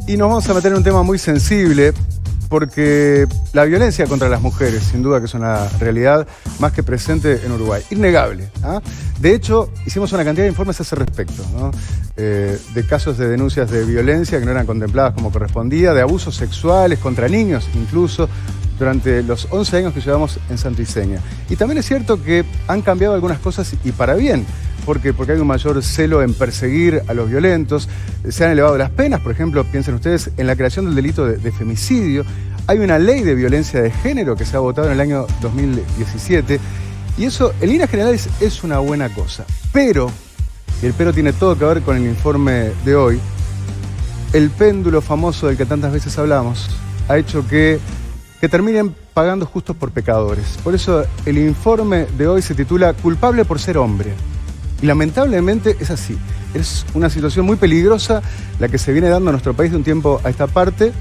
Y nos vamos a meter en un tema muy sensible, porque la violencia contra las mujeres, sin duda que es una realidad más que presente en Uruguay. Innegable. ¿Ah? De hecho, hicimos una cantidad de informes a ese respecto, ¿no? De casos de denuncias de violencia que no eran contempladas como correspondía, de abusos sexuales contra niños incluso, durante los 11 años que llevamos en Santo Iseña. Y también es cierto que han cambiado algunas cosas y para bien. ¿Por qué? Porque hay un mayor celo en perseguir a los violentos, se han elevado las penas, por ejemplo, piensen ustedes en la creación del delito de femicidio, hay una ley de violencia de género que se ha votado en el año 2017 y eso en líneas generales es una buena cosa. Pero, y el pero tiene todo que ver con el informe de hoy, el péndulo famoso del que tantas veces hablamos ha hecho que terminen pagando justos por pecadores. Por eso el informe de hoy se titula Culpable por ser hombre. Y lamentablemente es así. Es una situación muy peligrosa la que se viene dando en nuestro país de un tiempo a esta parte,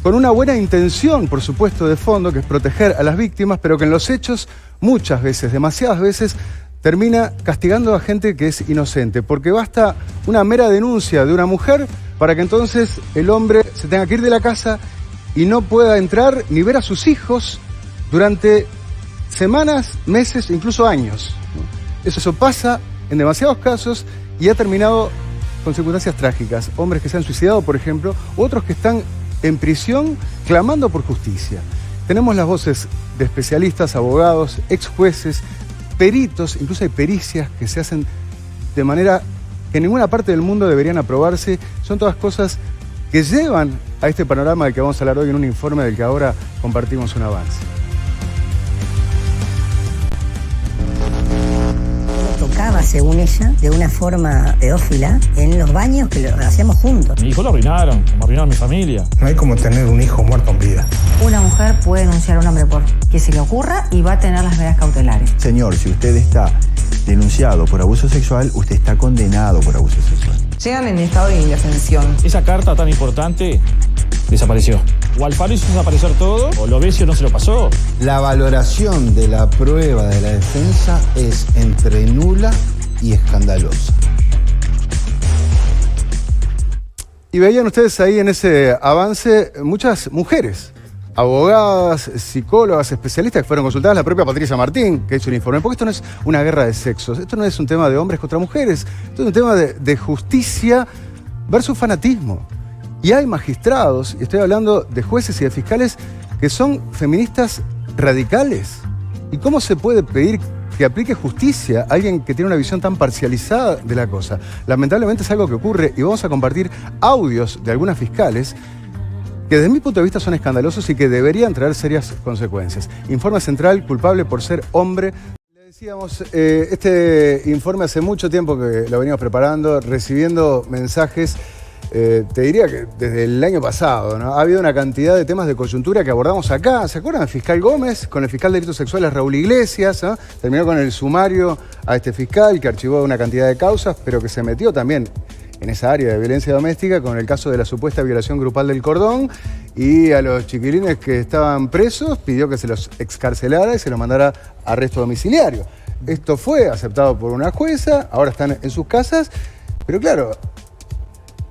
con una buena intención, por supuesto, de fondo, que es proteger a las víctimas, pero que en los hechos, muchas veces, demasiadas veces, termina castigando a gente que es inocente, porque basta una mera denuncia de una mujer para que entonces el hombre se tenga que ir de la casa y no pueda entrar ni ver a sus hijos durante semanas, meses, incluso años. Eso pasa en demasiados casos y ha terminado con circunstancias trágicas. Hombres que se han suicidado, por ejemplo, u otros que están en prisión clamando por justicia. Tenemos las voces de especialistas, abogados, ex jueces, peritos, incluso hay pericias que se hacen de manera que en ninguna parte del mundo deberían aprobarse. Son todas cosas que llevan a este panorama del que vamos a hablar hoy en un informe del que ahora compartimos un avance. Tocaba, según ella, de una forma pedófila en los baños que lo hacíamos juntos. Mi hijo lo arruinaron, como arruinaron mi familia. No hay como tener un hijo muerto en vida. Una mujer puede denunciar a un hombre por que se le ocurra y va a tener las medidas cautelares. Señor, si usted está denunciado por abuso sexual, usted está condenado por abuso sexual. Llegan en estado de indefensión. Esa carta tan importante desapareció. O Alfaro hizo desaparecer todo, o Lovesio no se lo pasó. La valoración de la prueba de la defensa es entre nula y escandalosa. Y veían ustedes ahí en ese avance muchas mujeres, abogadas, psicólogas, especialistas que fueron consultadas, la propia Patricia Martín, que hizo el informe, porque esto no es una guerra de sexos, esto no es un tema de hombres contra mujeres, esto es un tema de justicia versus fanatismo. Y hay magistrados, y estoy hablando de jueces y de fiscales, que son feministas radicales. ¿Y cómo se puede pedir que aplique justicia a alguien que tiene una visión tan parcializada de la cosa? Lamentablemente es algo que ocurre y vamos a compartir audios de algunas fiscales que desde mi punto de vista son escandalosos y que deberían traer serias consecuencias. Informe central, culpable por ser hombre. Le decíamos, este informe hace mucho tiempo que lo venimos preparando, recibiendo mensajes. Te diría que desde el año pasado, ¿no? Ha habido una cantidad de temas de coyuntura que abordamos acá. ¿Se acuerdan del fiscal Gómez? Con el fiscal de delitos sexuales Raúl Iglesias, ¿no? Terminó con el sumario a este fiscal que archivó una cantidad de causas, pero que se metió también en esa área de violencia doméstica con el caso de la supuesta violación grupal del Cordón, y a los chiquilines que estaban presos pidió que se los excarcelara y se los mandara a arresto domiciliario. Esto fue aceptado por una jueza, ahora están en sus casas, pero claro,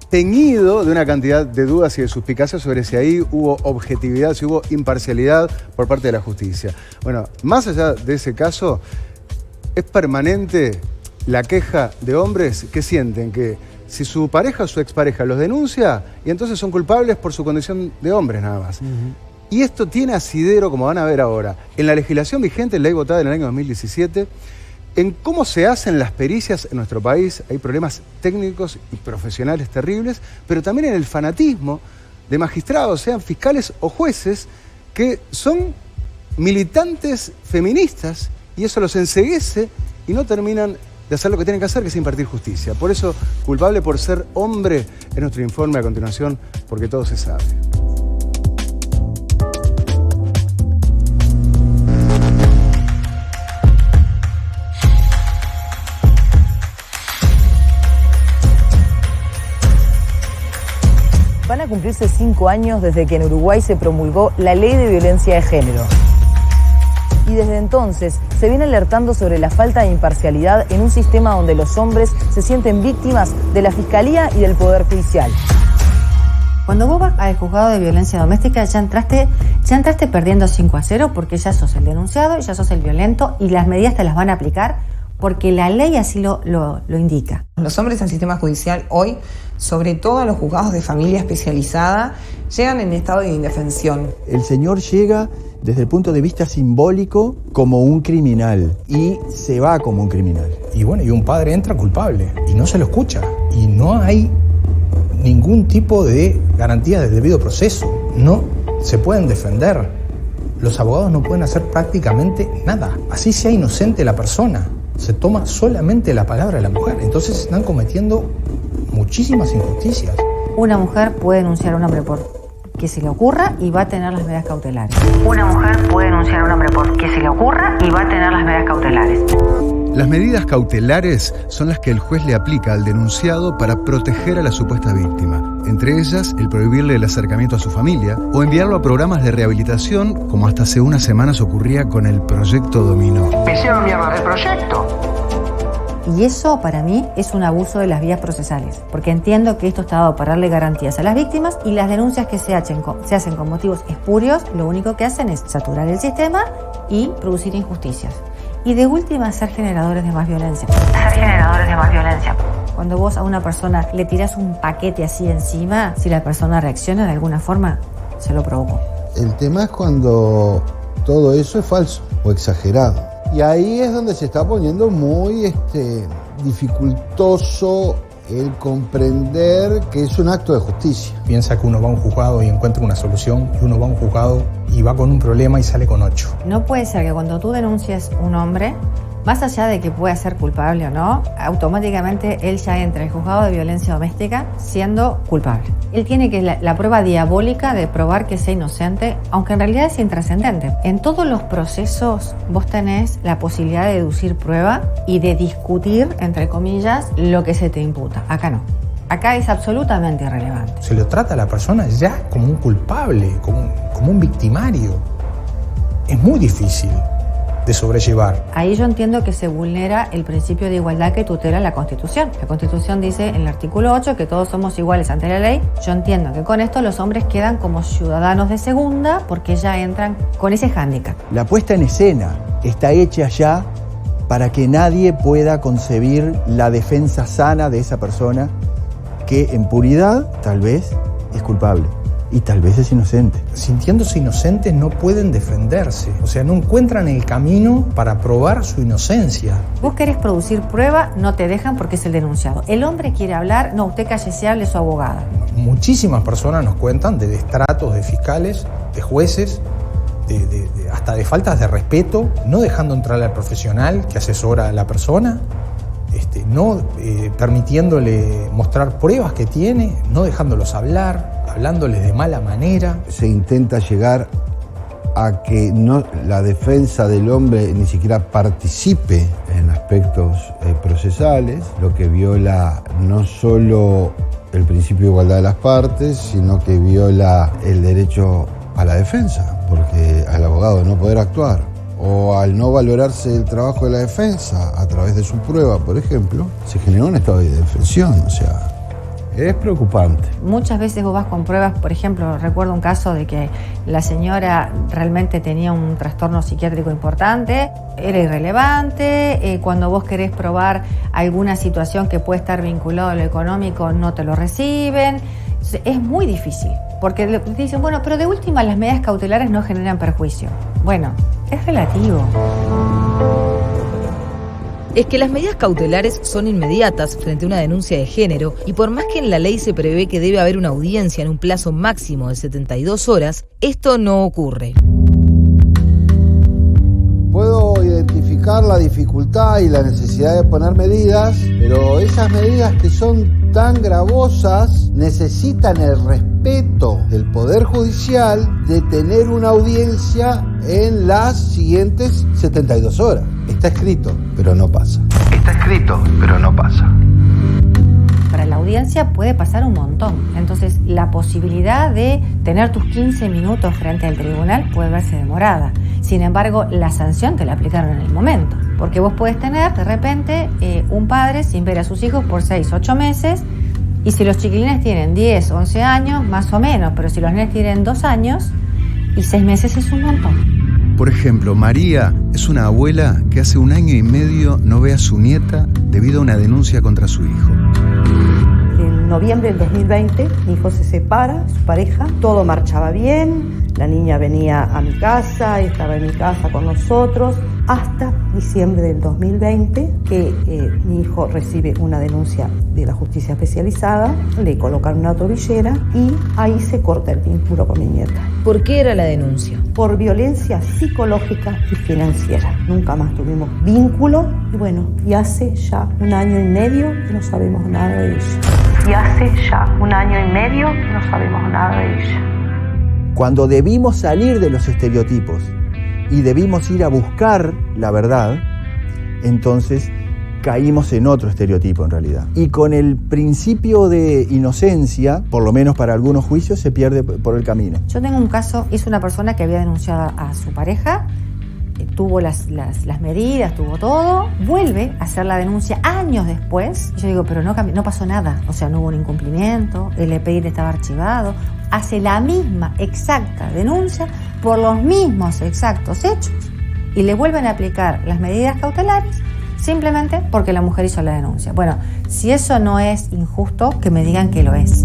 teñido de una cantidad de dudas y de suspicacias sobre si ahí hubo objetividad, si hubo imparcialidad por parte de la justicia. Bueno, más allá de ese caso, es permanente la queja de hombres que sienten que si su pareja o su expareja los denuncia, y entonces son culpables por su condición de hombres nada más. Y esto tiene asidero, como van a ver ahora, en la legislación vigente, en ley votada en el año 2017, en cómo se hacen las pericias en nuestro país. Hay problemas técnicos y profesionales terribles, pero también en el fanatismo de magistrados, sean fiscales o jueces, que son militantes feministas y eso los enceguece y no terminan de hacer lo que tienen que hacer, que es impartir justicia. Por eso, culpable por ser hombre, es nuestro informe a continuación, porque todo se sabe. Van a cumplirse 5 años desde que en Uruguay se promulgó la Ley de Violencia de Género. Y desde entonces se viene alertando sobre la falta de imparcialidad en un sistema donde los hombres se sienten víctimas de la Fiscalía y del Poder Judicial. Cuando vos vas al juzgado de violencia doméstica ya entraste perdiendo 5-0 porque ya sos el denunciado y ya sos el violento y las medidas te las van a aplicar porque la ley así lo indica. Los hombres al sistema judicial hoy, sobre todo a los juzgados de familia especializada, llegan en estado de indefensión. El señor llega desde el punto de vista simbólico como un criminal y se va como un criminal. Y bueno, y un padre entra culpable y no se lo escucha. Y no hay ningún tipo de garantía de debido proceso. No se pueden defender. Los abogados no pueden hacer prácticamente nada. Así sea inocente la persona. Se toma solamente la palabra de la mujer. Entonces están cometiendo muchísimas injusticias. Una mujer puede denunciar a un hombre por que se le ocurra y va a tener las medidas cautelares. Una mujer puede denunciar a un hombre por que se le ocurra y va a tener las medidas cautelares. Las medidas cautelares son las que el juez le aplica al denunciado para proteger a la supuesta víctima. Entre ellas, el prohibirle el acercamiento a su familia o enviarlo a programas de rehabilitación, como hasta hace unas semanas ocurría con el Proyecto Dominó. Me hicieron mierda el proyecto. Y eso para mí es un abuso de las vías procesales, porque entiendo que esto está dado para darle garantías a las víctimas y las denuncias que se hacen con motivos espurios, lo único que hacen es saturar el sistema y producir injusticias. Y de última, ser generadores de más violencia. Cuando vos a una persona le tirás un paquete así encima, si la persona reacciona de alguna forma, se lo provocó. El tema es cuando todo eso es falso o exagerado. Y ahí es donde se está poniendo muy dificultoso el comprender que es un acto de justicia. Piensa que uno va a un juzgado y encuentra una solución, y uno va a un juzgado y va con un problema y sale con 8. No puede ser que cuando tú denuncias un hombre, más allá de que pueda ser culpable o no, automáticamente él ya entra al juzgado de violencia doméstica siendo culpable. Él tiene que la prueba diabólica de probar que sea inocente, aunque en realidad es intrascendente. En todos los procesos vos tenés la posibilidad de deducir prueba y de discutir, entre comillas, lo que se te imputa. Acá no. Acá es absolutamente irrelevante. Se lo trata a la persona ya como un culpable, como un victimario. Es muy difícil de sobrellevar. Ahí yo entiendo que se vulnera el principio de igualdad que tutela la Constitución. La Constitución dice en el artículo 8 que todos somos iguales ante la ley. Yo entiendo que con esto los hombres quedan como ciudadanos de segunda porque ya entran con ese hándicap. La puesta en escena está hecha ya para que nadie pueda concebir la defensa sana de esa persona que en puridad tal vez es culpable. Y tal vez es inocente. Sintiéndose inocentes no pueden defenderse. O sea, no encuentran el camino para probar su inocencia. Vos querés producir prueba, no te dejan porque es el denunciado. El hombre quiere hablar, no, usted cállese, hable su abogada. Muchísimas personas nos cuentan de destratos de fiscales, de jueces, hasta de faltas de respeto, no dejando entrar al profesional que asesora a la persona, no permitiéndole mostrar pruebas que tiene, no dejándolos hablar, hablándoles de mala manera. Se intenta llegar a que la defensa del hombre ni siquiera participe en aspectos procesales, lo que viola no solo el principio de igualdad de las partes, sino que viola el derecho a la defensa, porque al abogado no poder actuar o al no valorarse el trabajo de la defensa a través de su prueba, por ejemplo, se generó un estado de indefensión. O sea, es preocupante. Muchas veces vos vas con pruebas, por ejemplo, recuerdo un caso de que la señora realmente tenía un trastorno psiquiátrico importante, era irrelevante, cuando vos querés probar alguna situación que puede estar vinculada a lo económico no te lo reciben. Es muy difícil, porque te dicen, bueno, pero de última las medidas cautelares no generan perjuicio. Bueno, es relativo. Es que las medidas cautelares son inmediatas frente a una denuncia de género y por más que en la ley se prevé que debe haber una audiencia en un plazo máximo de 72 horas, esto no ocurre. Puedo identificar la dificultad y la necesidad de poner medidas, pero esas medidas que son tan gravosas necesitan el respeto del Poder Judicial de tener una audiencia en las siguientes 72 horas. Está escrito, pero no pasa. Está escrito, pero no pasa. Para la audiencia puede pasar un montón. Entonces, la posibilidad de tener tus 15 minutos frente al tribunal puede verse demorada. Sin embargo, la sanción te la aplicaron en el momento. Porque vos podés tener, de repente, un padre sin ver a sus hijos por 6, 8 meses Y si los chiquilines tienen 10, 11 años, más o menos, pero si los nenes tienen 2 años y 6 meses es un montón. Por ejemplo, María es una abuela que hace 1 año y medio no ve a su nieta debido a una denuncia contra su hijo. En noviembre del 2020, mi hijo se separa, su pareja, todo marchaba bien, la niña venía a mi casa, estaba en mi casa con nosotros, hasta diciembre del 2020, que mi hijo recibe una denuncia de la justicia especializada, le colocan una tobillera y ahí se corta el vínculo con mi nieta. ¿Por qué era la denuncia? Por violencia psicológica y financiera. Nunca más tuvimos vínculo y bueno, y hace ya 1 año y medio que no sabemos nada de ella. Y hace ya 1 año y medio que no sabemos nada de ella. Cuando debimos salir de los estereotipos y debimos ir a buscar la verdad, entonces caímos en otro estereotipo en realidad. Y con el principio de inocencia, por lo menos para algunos juicios, se pierde por el camino. Yo tengo un caso, es una persona que había denunciado a su pareja, tuvo las medidas, tuvo todo, vuelve a hacer la denuncia años después. Yo digo, pero no pasó nada, o sea, no hubo un incumplimiento, el EPI estaba archivado. Hace la misma exacta denuncia por los mismos exactos hechos y le vuelven a aplicar las medidas cautelares simplemente porque la mujer hizo la denuncia. Bueno, si eso no es injusto, que me digan que lo es.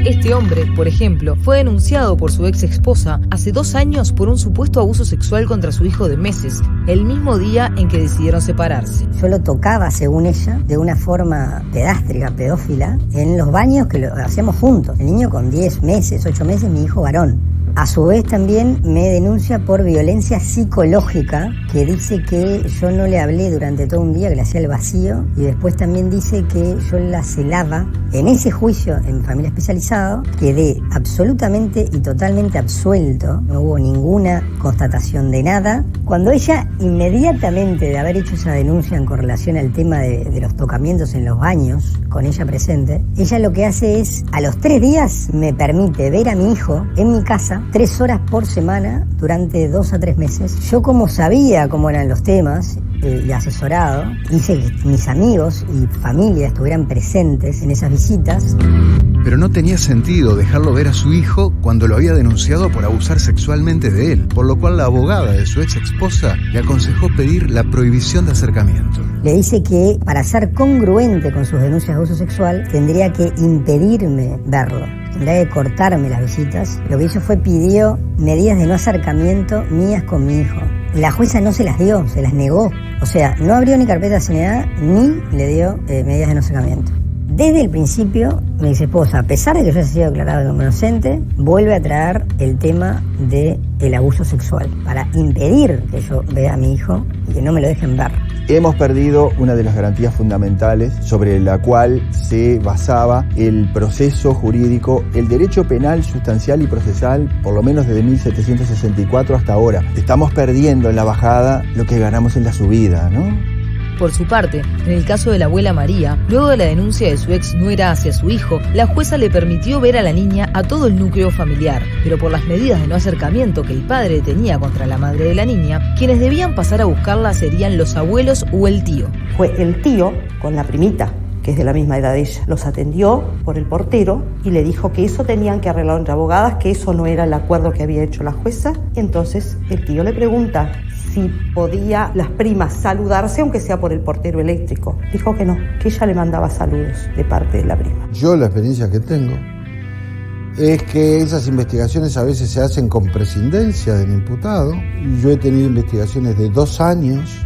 Este hombre, por ejemplo, fue denunciado por su ex esposa hace 2 años por un supuesto abuso sexual contra su hijo de meses, el mismo día en que decidieron separarse. Yo lo tocaba, según ella, de una forma pedástrica, pedófila, en los baños que lo hacíamos juntos. El niño con 10 meses, 8 meses, mi hijo varón. A su vez también me denuncia por violencia psicológica, que dice que yo no le hablé durante todo un día, que le hacía el vacío, y después también dice que yo la celaba. En ese juicio en familia especializado quedé absolutamente y totalmente absuelto, no hubo ninguna constatación de nada. Cuando ella, inmediatamente de haber hecho esa denuncia en correlación al tema de los tocamientos en los baños, con ella presente, ella lo que hace es, a los 3 días me permite ver a mi hijo en mi casa 3 horas por semana durante 2 a 3 meses. Yo, como sabía cómo eran los temas y asesorado, hice que mis amigos y familia estuvieran presentes en esas visitas. Pero no tenía sentido dejarlo ver a su hijo cuando lo había denunciado por abusar sexualmente de él, por lo cual la abogada de su ex esposa le aconsejó pedir la prohibición de acercamiento. Le dice que para ser congruente con sus denuncias de abuso sexual tendría que impedirme verlo, tendría que cortarme las visitas. Lo que hizo fue pidió medidas de no acercamiento mías con mi hijo. La jueza no se las dio, se las negó. O sea, no abrió ni carpeta de CNA ni le dio medidas de no acercamiento. Desde el principio, mi ex esposa, a pesar de que yo haya sido declarado como inocente, vuelve a traer el tema del abuso sexual para impedir que yo vea a mi hijo y que no me lo dejen ver. Hemos perdido una de las garantías fundamentales sobre la cual se basaba el proceso jurídico, el derecho penal sustancial y procesal, por lo menos desde 1764 hasta ahora. Estamos perdiendo en la bajada lo que ganamos en la subida, ¿no? Por su parte, en el caso de la abuela María, luego de la denuncia de su ex nuera hacia su hijo, la jueza le permitió ver a la niña a todo el núcleo familiar, pero por las medidas de no acercamiento que el padre tenía contra la madre de la niña, quienes debían pasar a buscarla serían los abuelos o el tío. Fue el tío con la primita, que es de la misma edad de ella. Los atendió por el portero y le dijo que eso tenían que arreglar entre abogadas, que eso no era el acuerdo que había hecho la jueza. Entonces el tío le pregunta si podía las primas saludarse, aunque sea por el portero eléctrico. Dijo que no, que ella le mandaba saludos de parte de la prima. Yo la experiencia que tengo es que esas investigaciones a veces se hacen con prescindencia del imputado. Yo he tenido investigaciones de 2 años,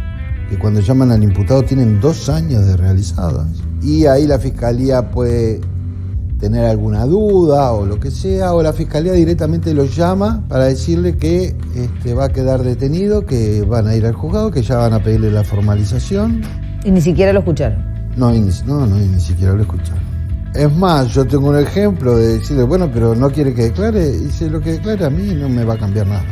que cuando llaman al imputado tienen 2 años de realizadas. Y ahí la fiscalía puede tener alguna duda o lo que sea, o la fiscalía directamente lo llama para decirle que va a quedar detenido, que van a ir al juzgado, que ya van a pedirle la formalización. Y ni siquiera lo escucharon. No, ni siquiera lo escucharon. Es más, yo tengo un ejemplo de decirle, bueno, pero no quiere que declare, y dice, lo que declare a mí no me va a cambiar nada.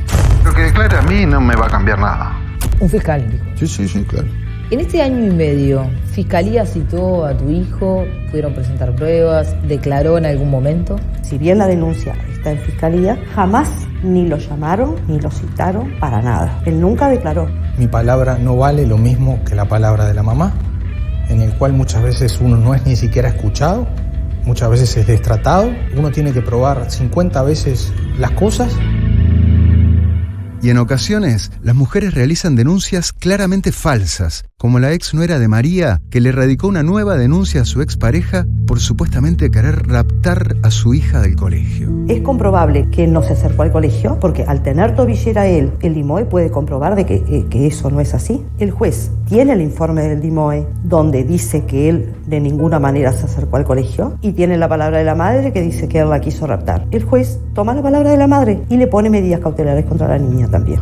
Lo que declare a mí no me va a cambiar nada. Un fiscal, dijo. Sí, claro. En este año y medio, ¿Fiscalía citó a tu hijo? ¿Pudieron presentar pruebas? ¿Declaró en algún momento? Si bien la denuncia está en Fiscalía, jamás ni lo llamaron ni lo citaron para nada. Él nunca declaró. Mi palabra no vale lo mismo que la palabra de la mamá, en el cual muchas veces uno no es ni siquiera escuchado muchas veces es destratado, uno tiene que probar 50 veces las cosas. Y en ocasiones, las mujeres realizan denuncias claramente falsas, como la ex nuera de María, que le radicó una nueva denuncia a su expareja por supuestamente querer raptar a su hija del colegio. Es comprobable que él no se acercó al colegio, porque al tener tobillera él, el DIMOE puede comprobar de que eso no es así. El juez tiene el informe del DIMOE, donde dice que él de ninguna manera se acercó al colegio, y tiene la palabra de la madre que dice que él la quiso raptar. El juez toma la palabra de la madre y le pone medidas cautelares contra la niña también.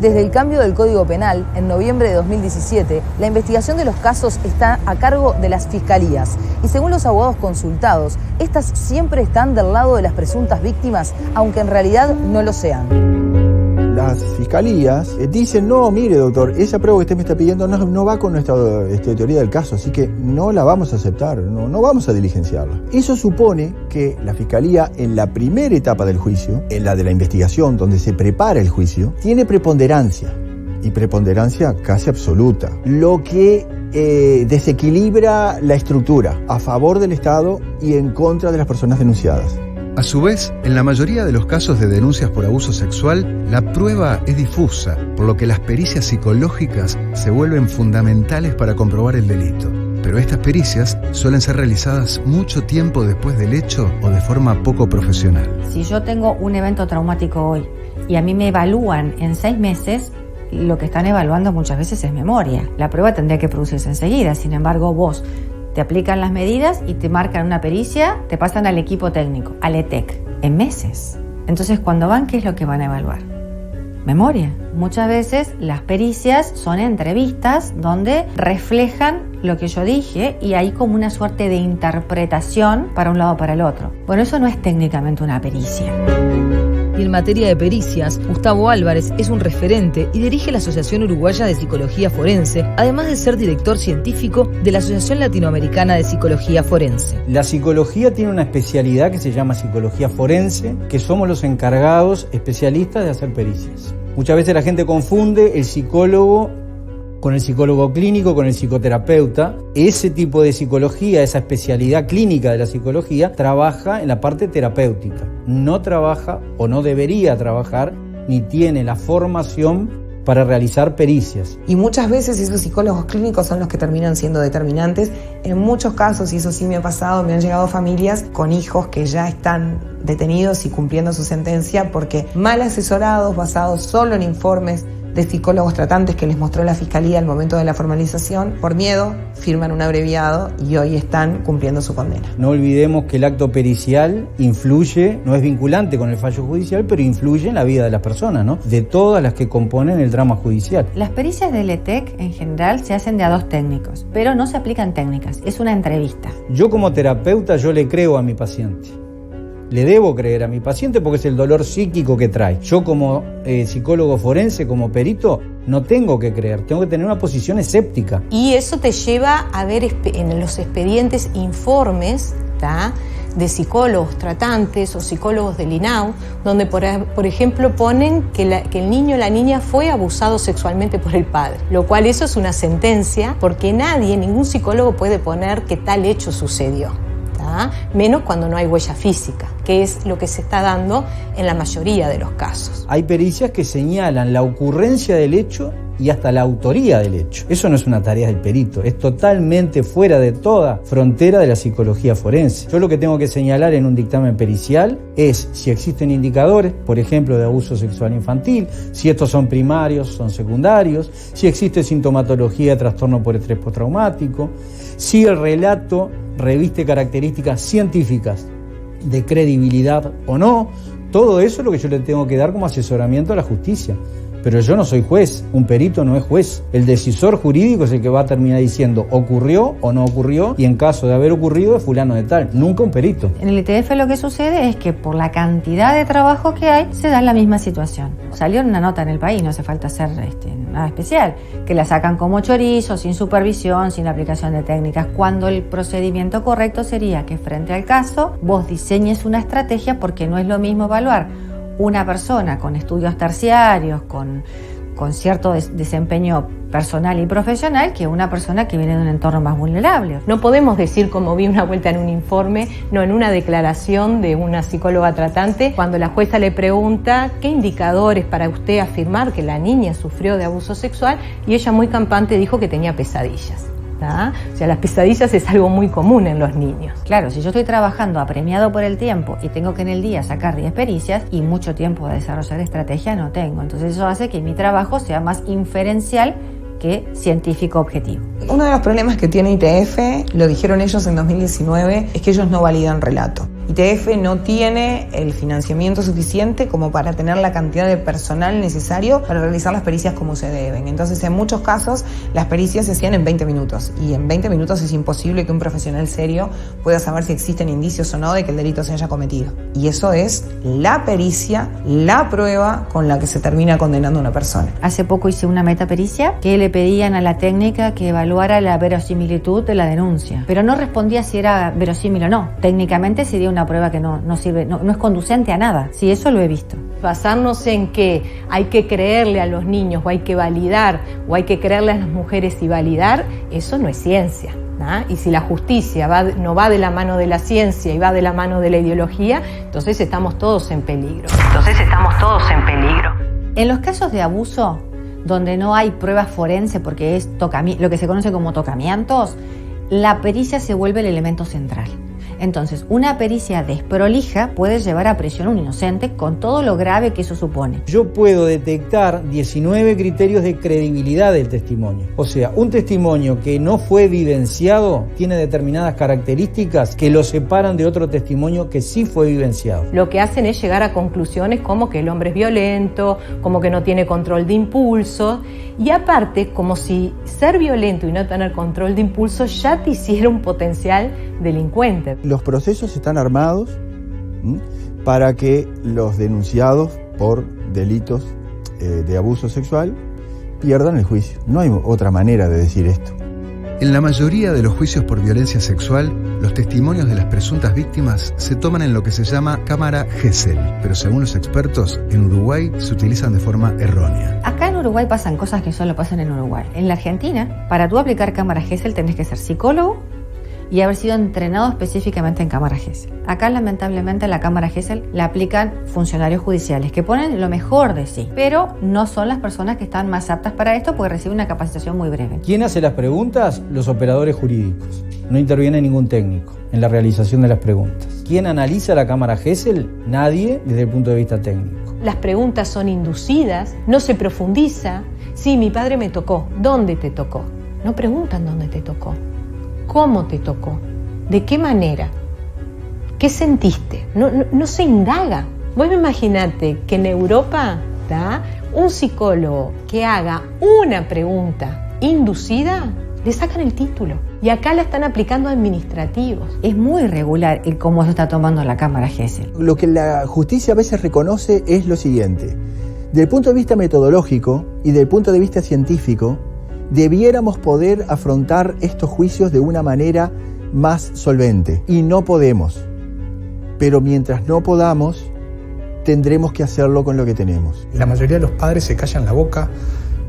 Desde el cambio del Código Penal, en noviembre de 2017, la investigación de los casos está a cargo de las fiscalías. Y según los abogados consultados, estas siempre están del lado de las presuntas víctimas, aunque en realidad no lo sean. Las fiscalías dicen, no, mire doctor, esa prueba que usted me está pidiendo no va con nuestra teoría del caso, así que no la vamos a aceptar, no vamos a diligenciarla. Eso supone que la fiscalía en la primera etapa del juicio, en la de la investigación, donde se prepara el juicio, tiene preponderancia, y preponderancia casi absoluta, lo que desequilibra la estructura a favor del Estado y en contra de las personas denunciadas. A su vez, en la mayoría de los casos de denuncias por abuso sexual, la prueba es difusa, por lo que las pericias psicológicas se vuelven fundamentales para comprobar el delito. Pero estas pericias suelen ser realizadas mucho tiempo después del hecho o de forma poco profesional. Si yo tengo un evento traumático hoy y a mí me evalúan en 6 meses, lo que están evaluando muchas veces es memoria. La prueba tendría que producirse enseguida, sin embargo vos te aplican las medidas y te marcan una pericia, te pasan al equipo técnico, al ETEC, en meses. Entonces, cuando van, ¿qué es lo que van a evaluar? Memoria. Muchas veces las pericias son entrevistas donde reflejan lo que yo dije y hay como una suerte de interpretación para un lado o para el otro. Bueno, eso no es técnicamente una pericia. Y en materia de pericias, Gustavo Álvarez es un referente y dirige la Asociación Uruguaya de Psicología Forense, además de ser director científico de la Asociación Latinoamericana de Psicología Forense. La psicología tiene una especialidad que se llama psicología forense, que somos los encargados especialistas de hacer pericias. Muchas veces la gente confunde el psicólogo con el psicólogo clínico, con el psicoterapeuta. Ese tipo de psicología, esa especialidad clínica de la psicología, trabaja en la parte terapéutica. No trabaja o no debería trabajar ni tiene la formación para realizar pericias. Y muchas veces esos psicólogos clínicos son los que terminan siendo determinantes. En muchos casos, y eso sí me ha pasado, me han llegado familias con hijos que ya están detenidos y cumpliendo su sentencia porque mal asesorados, basados solo en informes de psicólogos tratantes que les mostró la fiscalía al momento de la formalización, por miedo firman un abreviado y hoy están cumpliendo su condena. No olvidemos que el acto pericial influye, no es vinculante con el fallo judicial, pero influye en la vida de las personas, ¿no? De todas las que componen el drama judicial. Las pericias del ETEC en general se hacen de a 2 técnicos, pero no se aplican técnicas, es una entrevista. Yo como terapeuta, yo le creo a mi paciente. Le debo creer a mi paciente porque es el dolor psíquico que trae. Yo como psicólogo forense, como perito, no tengo que creer, tengo que tener una posición escéptica. Y eso te lleva a ver en los expedientes informes, ¿tá?, de psicólogos tratantes o psicólogos del INAU, donde por ejemplo ponen que el niño o la niña fue abusado sexualmente por el padre, lo cual eso es una sentencia porque ningún psicólogo puede poner que tal hecho sucedió. Menos cuando no hay huella física, que es lo que se está dando en la mayoría de los casos. Hay pericias que señalan la ocurrencia del hecho y hasta la autoría del hecho. Eso no es una tarea del perito, es totalmente fuera de toda frontera de la psicología forense. Yo lo que tengo que señalar en un dictamen pericial es si existen indicadores, por ejemplo, de abuso sexual infantil, si estos son primarios, son secundarios, si existe sintomatología de trastorno por estrés postraumático, si el relato reviste características científicas de credibilidad o no. Todo eso es lo que yo le tengo que dar como asesoramiento a la justicia. Pero yo no soy juez, un perito no es juez. El decisor jurídico es el que va a terminar diciendo ocurrió o no ocurrió y en caso de haber ocurrido es fulano de tal, nunca un perito. En el ITF lo que sucede es que por la cantidad de trabajo que hay se da la misma situación. Salió en una nota en El País, no hace falta hacer nada especial, que la sacan como chorizo, sin supervisión, sin aplicación de técnicas, cuando el procedimiento correcto sería que frente al caso vos diseñes una estrategia porque no es lo mismo evaluar una persona con estudios terciarios, con con cierto desempeño personal y profesional que una persona que viene de un entorno más vulnerable. No podemos decir, como vi una vuelta en un informe, no, en una declaración de una psicóloga tratante, cuando la jueza le pregunta qué indicadores para usted afirmar que la niña sufrió de abuso sexual, y ella muy campante dijo que tenía pesadillas. O sea, las pesadillas es algo muy común en los niños. Claro, si yo estoy trabajando apremiado por el tiempo y tengo que en el día sacar 10 pericias y mucho tiempo de desarrollar estrategia no tengo, entonces eso hace que mi trabajo sea más inferencial que científico objetivo. Uno de los problemas que tiene ITF, lo dijeron ellos en 2019, es que ellos no validan relato. ITF no tiene el financiamiento suficiente como para tener la cantidad de personal necesario para realizar las pericias como se deben. Entonces, en muchos casos, las pericias se hacían en 20 minutos. Y en 20 minutos es imposible que un profesional serio pueda saber si existen indicios o no de que el delito se haya cometido. Y eso es la pericia, la prueba con la que se termina condenando a una persona. Hace poco hice una metapericia que le pedían a la técnica que evaluara la verosimilitud de la denuncia. Pero no respondía si era verosímil o no. Técnicamente sería una prueba que no sirve, no es conducente a nada. Sí, eso lo he visto. Basarnos en que hay que creerle a los niños o hay que validar o hay que creerle a las mujeres y validar, eso no es ciencia. Y si la justicia no va de la mano de la ciencia y va de la mano de la ideología, entonces estamos todos en peligro. En los casos de abuso, donde no hay pruebas forense porque es lo que se conoce como tocamientos, la pericia se vuelve el elemento central. Entonces, una pericia desprolija puede llevar a prisión a un inocente con todo lo grave que eso supone. Yo puedo detectar 19 criterios de credibilidad del testimonio. O sea, un testimonio que no fue vivenciado tiene determinadas características que lo separan de otro testimonio que sí fue vivenciado. Lo que hacen es llegar a conclusiones como que el hombre es violento, como que no tiene control de impulso, y aparte, como si ser violento y no tener control de impulso ya te hiciera un potencial delincuente. Los procesos están armados para que los denunciados por delitos de abuso sexual pierdan el juicio. No hay otra manera de decir esto. En la mayoría de los juicios por violencia sexual, los testimonios de las presuntas víctimas se toman en lo que se llama cámara Gesell, pero según los expertos, en Uruguay se utilizan de forma errónea. Acá en Uruguay pasan cosas que solo pasan en Uruguay. En la Argentina, para tú aplicar cámara Gesell tenés que ser psicólogo y haber sido entrenado específicamente en cámara Gesell. Acá, lamentablemente, la cámara Gesell la aplican funcionarios judiciales que ponen lo mejor de sí, pero no son las personas que están más aptas para esto porque reciben una capacitación muy breve. ¿Quién hace las preguntas? Los operadores jurídicos. No interviene ningún técnico en la realización de las preguntas. ¿Quién analiza la cámara Gesell? Nadie desde el punto de vista técnico. Las preguntas son inducidas, no se profundiza. Sí, mi padre me tocó. ¿Dónde te tocó? No preguntan dónde te tocó. ¿Cómo te tocó? ¿De qué manera? ¿Qué sentiste? No se indaga. Vos imaginate que en Europa, un psicólogo que haga una pregunta inducida, le sacan el título. Y acá la están aplicando administrativos. Es muy irregular el cómo se está tomando la cámara Gesell. Lo que la justicia a veces reconoce es lo siguiente. Desde el punto de vista metodológico y desde el punto de vista científico, debiéramos poder afrontar estos juicios de una manera más solvente. Y no podemos. Pero mientras no podamos, tendremos que hacerlo con lo que tenemos. La mayoría de los padres se callan la boca,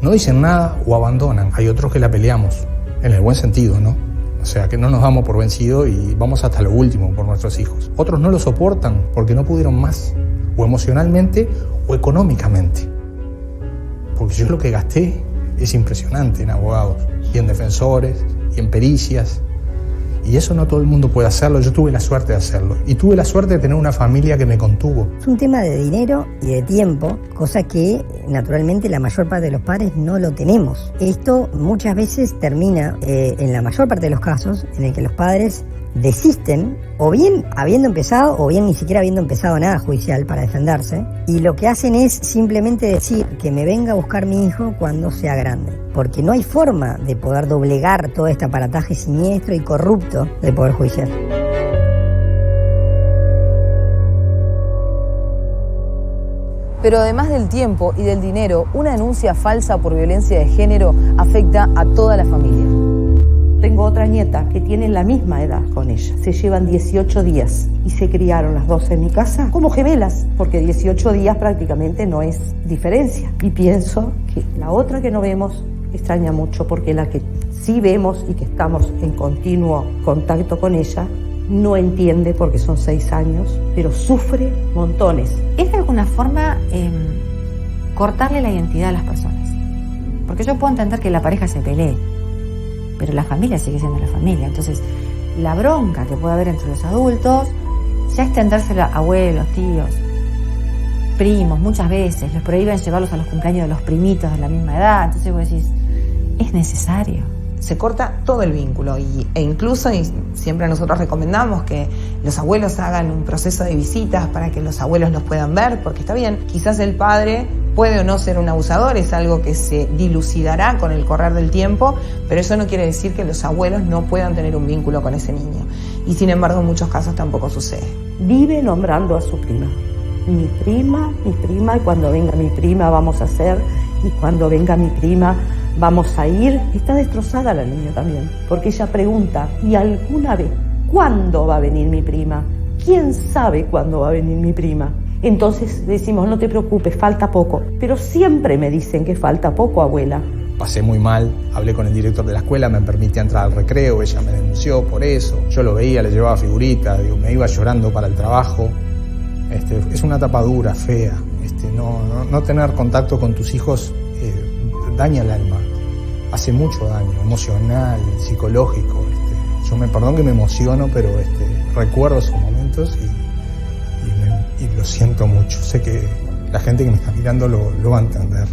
no dicen nada o abandonan. Hay otros que la peleamos, en el buen sentido, ¿no? O sea, que no nos damos por vencidos y vamos hasta lo último por nuestros hijos. Otros no lo soportan porque no pudieron más, o emocionalmente o económicamente. Porque yo lo que gasté es impresionante en abogados, y en defensores, y en pericias. Y eso no todo el mundo puede hacerlo. Yo tuve la suerte de hacerlo. Y tuve la suerte de tener una familia que me contuvo. Es un tema de dinero y de tiempo, cosa que naturalmente la mayor parte de los padres no lo tenemos. Esto muchas veces termina, en la mayor parte de los casos, en el que los padres desisten, o bien habiendo empezado, o bien ni siquiera habiendo empezado nada judicial para defenderse, y lo que hacen es simplemente decir que me venga a buscar mi hijo cuando sea grande, porque no hay forma de poder doblegar todo este aparataje siniestro y corrupto del Poder Judicial. Pero además del tiempo y del dinero, una denuncia falsa por violencia de género afecta a toda la familia. tengo otra nieta que tiene la misma edad con ella. Se llevan 18 días y se criaron las dos en mi casa como gemelas, porque 18 días prácticamente no es diferencia. Y pienso que la otra que no vemos extraña mucho, porque la que sí vemos y que estamos en continuo contacto con ella, no entiende porque son 6 años, pero sufre montones. ¿Es de alguna forma cortarle la identidad a las personas? Porque yo puedo entender que la pareja se pelee, pero la familia sigue siendo la familia. Entonces, la bronca que puede haber entre los adultos, ya extendérsela a abuelos, tíos, primos, muchas veces les prohíben llevarlos a los cumpleaños de los primitos de la misma edad. Entonces vos decís, es necesario. Se corta todo el vínculo e incluso, y siempre nosotros recomendamos que los abuelos hagan un proceso de visitas para que los abuelos los puedan ver, porque está bien, quizás el padre puede o no ser un abusador, es algo que se dilucidará con el correr del tiempo, pero eso no quiere decir que los abuelos no puedan tener un vínculo con ese niño. Y sin embargo, en muchos casos tampoco sucede. Vive nombrando a su prima. Mi prima, y cuando venga mi prima vamos a hacer, y cuando venga mi prima vamos a ir. Está destrozada la niña también, porque ella pregunta, ¿y alguna vez cuándo va a venir mi prima? ¿Quién sabe cuándo va a venir mi prima? Entonces decimos, no te preocupes, falta poco. Pero siempre me dicen que falta poco, abuela. Pasé muy mal, hablé con el director de la escuela, me permitía entrar al recreo, ella me denunció por eso. Yo lo veía, le llevaba figuritas, me iba llorando para el trabajo. Es una etapa dura, fea. No tener contacto con tus hijos daña el alma, hace mucho daño, emocional, psicológico. Perdón que me emociono, pero recuerdo esos momentos y lo siento mucho. Sé que la gente que me está mirando lo va a entender.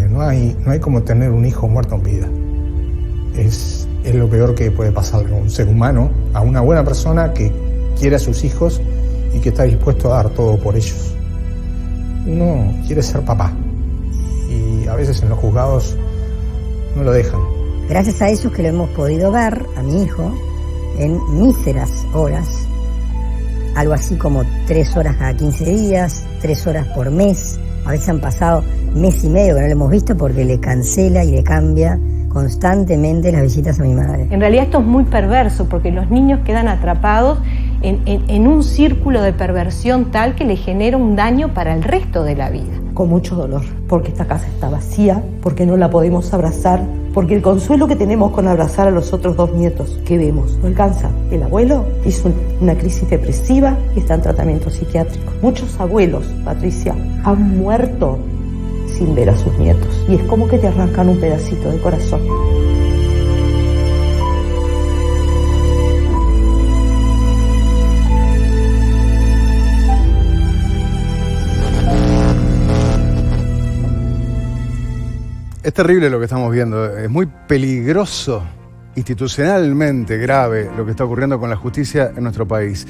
No hay como tener un hijo muerto en vida. Es lo peor que puede pasarle a un ser humano, a una buena persona que quiere a sus hijos y que está dispuesto a dar todo por ellos. Uno quiere ser papá y a veces en los juzgados no lo dejan. Gracias a eso es que lo hemos podido ver a mi hijo en míseras horas, algo así como 3 horas cada 15 días, 3 horas por mes. A veces han pasado mes y medio que no lo hemos visto porque le cancela y le cambia constantemente las visitas a mi madre. En realidad esto es muy perverso porque los niños quedan atrapados en un círculo de perversión tal que le genera un daño para el resto de la vida. Con mucho dolor, porque esta casa está vacía, porque no la podemos abrazar, porque el consuelo que tenemos con abrazar a los otros 2 nietos que vemos no alcanza. El abuelo hizo una crisis depresiva y está en tratamiento psiquiátrico. Muchos abuelos, Patricia, han muerto sin ver a sus nietos y es como que te arrancan un pedacito de corazón. Es terrible lo que estamos viendo, es muy peligroso, institucionalmente grave lo que está ocurriendo con la justicia en nuestro país.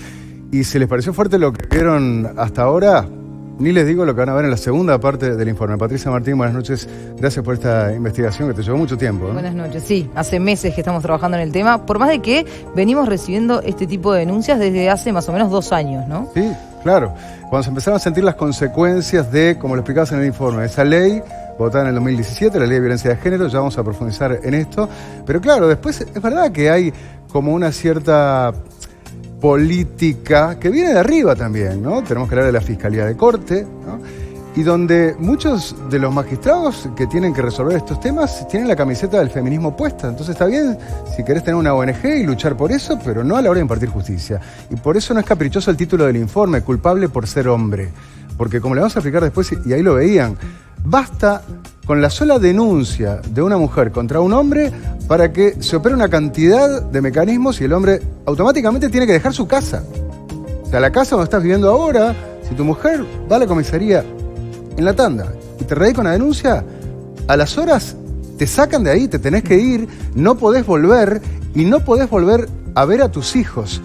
Y si les pareció fuerte lo que vieron hasta ahora, ni les digo lo que van a ver en la segunda parte del informe. Patricia Martín, buenas noches, gracias por esta investigación que te llevó mucho tiempo, ¿eh? Buenas noches, sí, hace meses que estamos trabajando en el tema, por más de que venimos recibiendo este tipo de denuncias desde hace más o menos 2 años, ¿no? Sí, claro, cuando se empezaron a sentir las consecuencias de, como lo explicabas en el informe, esa ley votada en el 2017, la Ley de Violencia de Género, ya vamos a profundizar en esto. Pero claro, después es verdad que hay como una cierta política que viene de arriba también, ¿no? Tenemos que hablar de la Fiscalía de Corte, ¿no? Y donde muchos de los magistrados que tienen que resolver estos temas tienen la camiseta del feminismo puesta. Entonces está bien si querés tener una ONG y luchar por eso, pero no a la hora de impartir justicia. Y por eso no es caprichoso el título del informe, culpable por ser hombre. Porque como le vamos a explicar después, y ahí lo veían, basta con la sola denuncia de una mujer contra un hombre para que se opere una cantidad de mecanismos y el hombre automáticamente tiene que dejar su casa. O sea, la casa donde estás viviendo ahora, si tu mujer va a la comisaría en la tanda y te radica una denuncia, a las horas te sacan de ahí, te tenés que ir, no podés volver y no podés volver a ver a tus hijos.